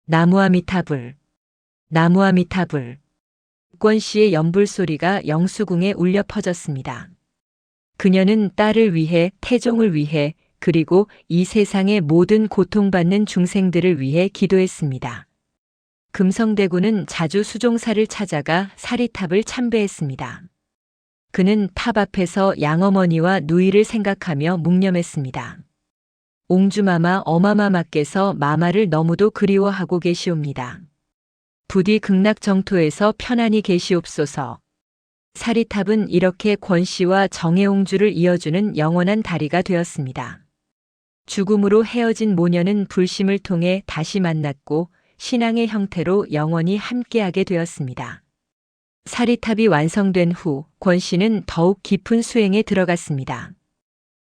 나무아미타불, 나무아미타불. 권씨의 연불소리가 영수궁에 울려 퍼졌습니다. 그녀는 딸을 위해, 태종을 위해, 그리고 이 세상의 모든 고통받는 중생들을 위해 기도했습니다. 금성대군은 자주 수종사를 찾아가 사리탑을 참배했습니다. 그는 탑 앞에서 양어머니와 누이를 생각하며 묵념했습니다. 옹주마마 어마마마께서 마마를 너무도 그리워하고 계시옵니다. 부디 극락정토에서 편안히 계시옵소서. 사리탑은 이렇게 권씨와 정혜옹주를 이어주는 영원한 다리가 되었습니다. 죽음으로 헤어진 모녀는 불심을 통해 다시 만났고 신앙의 형태로 영원히 함께하게 되었습니다. 사리탑이 완성된 후 권씨는 더욱 깊은 수행에 들어갔습니다.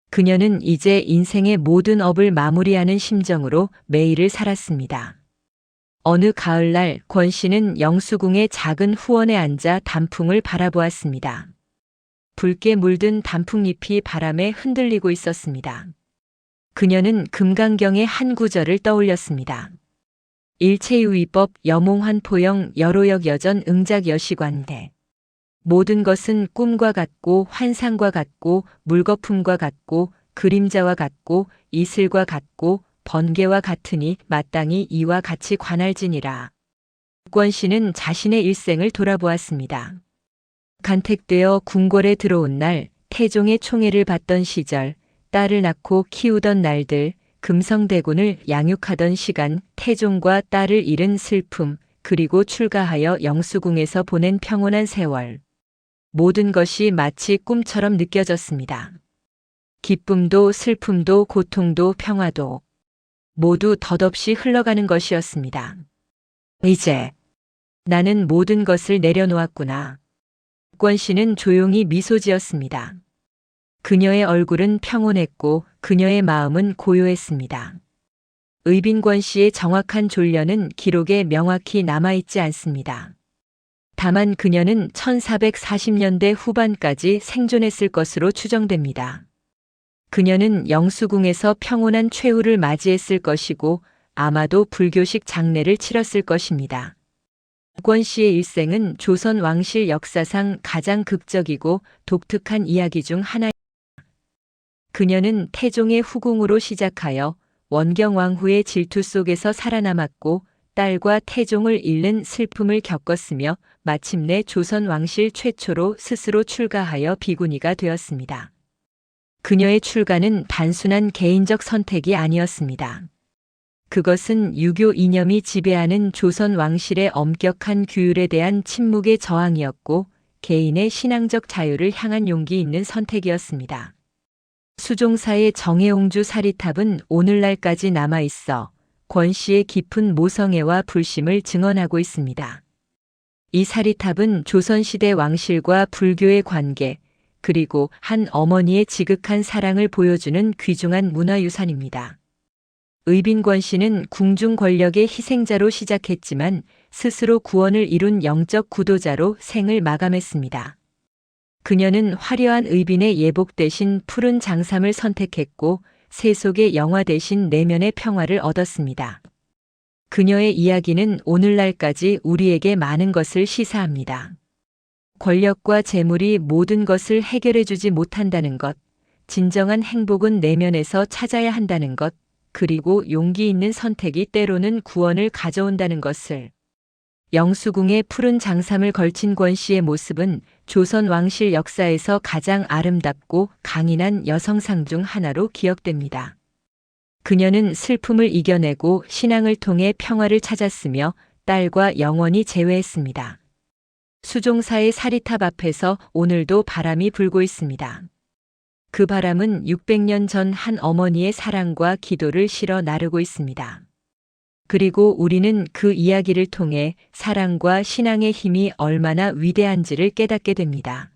그녀는 이제 인생의 모든 업을 마무리하는 심정으로 매일을 살았습니다. 어느 가을날 권씨는 영수궁의 작은 후원에 앉아 단풍을 바라보았습니다. 붉게 물든 단풍잎이 바람에 흔들리고 있었습니다. 그녀는 금강경의 한 구절을 떠올렸습니다. 일체유의법 여몽환포영 여로역 여전 응작 여시관대. 모든 것은 꿈과 같고 환상과 같고 물거품과 같고 그림자와 같고 이슬과 같고 번개와 같으니 마땅히 이와 같이 관할지니라. 권씨는 자신의 일생을 돌아보았습니다. 간택되어 궁궐에 들어온 날, 태종의 총애를 받던 시절, 딸을 낳고 키우던 날들, 금성대군을 양육하던 시간, 태종과 딸을 잃은 슬픔, 그리고 출가하여 영수궁에서 보낸 평온한 세월. 모든 것이 마치 꿈처럼 느껴졌습니다. 기쁨도 슬픔도 고통도 평화도 모두 덧없이 흘러가는 것이었습니다. 이제 나는 모든 것을 내려놓았구나. 권씨는 조용히 미소 지었습니다. 그녀의 얼굴은 평온했고 그녀의 마음은 고요했습니다. 의빈권 씨의 정확한 존려는 기록에 명확히 남아있지 않습니다. 다만 그녀는 1440년대 후반까지 생존했을 것으로 추정됩니다. 그녀는 영수궁에서 평온한 최후를 맞이했을 것이고 아마도 불교식 장례를 치렀을 것입니다. 권 씨의 일생은 조선 왕실 역사상 가장 극적이고 독특한 이야기 중 하나입니다. 그녀는 태종의 후궁으로 시작하여 원경왕후의 질투 속에서 살아남았고 딸과 태종을 잃는 슬픔을 겪었으며 마침내 조선 왕실 최초로 스스로 출가하여 비구니가 되었습니다. 그녀의 출가는 단순한 개인적 선택이 아니었습니다. 그것은 유교 이념이 지배하는 조선 왕실의 엄격한 규율에 대한 침묵의 저항이었고 개인의 신앙적 자유를 향한 용기 있는 선택이었습니다. 수종사의 정해옹주 사리탑은 오늘날까지 남아있어 권 씨의 깊은 모성애와 불심을 증언하고 있습니다. 이 사리탑은 조선시대 왕실과 불교의 관계, 그리고 한 어머니의 지극한 사랑을 보여주는 귀중한 문화유산입니다. 의빈권 씨는 궁중 권력의 희생자로 시작했지만 스스로 구원을 이룬 영적 구도자로 생을 마감했습니다. 그녀는 화려한 의빈의 예복 대신 푸른 장삼을 선택했고 세속의 영화 대신 내면의 평화를 얻었습니다. 그녀의 이야기는 오늘날까지 우리에게 많은 것을 시사합니다. 권력과 재물이 모든 것을 해결해주지 못한다는 것, 진정한 행복은 내면에서 찾아야 한다는 것, 그리고 용기 있는 선택이 때로는 구원을 가져온다는 것을. 영수궁에 푸른 장삼을 걸친 권 씨의 모습은 조선 왕실 역사에서 가장 아름답고 강인한 여성상 중 하나로 기억됩니다. 그녀는 슬픔을 이겨내고 신앙을 통해 평화를 찾았으며 딸과 영원히 재회했습니다. 수종사의 사리탑 앞에서 오늘도 바람이 불고 있습니다. 그 바람은 600년 전 한 어머니의 사랑과 기도를 실어 나르고 있습니다. 그리고 우리는 그 이야기를 통해 사랑과 신앙의 힘이 얼마나 위대한지를 깨닫게 됩니다.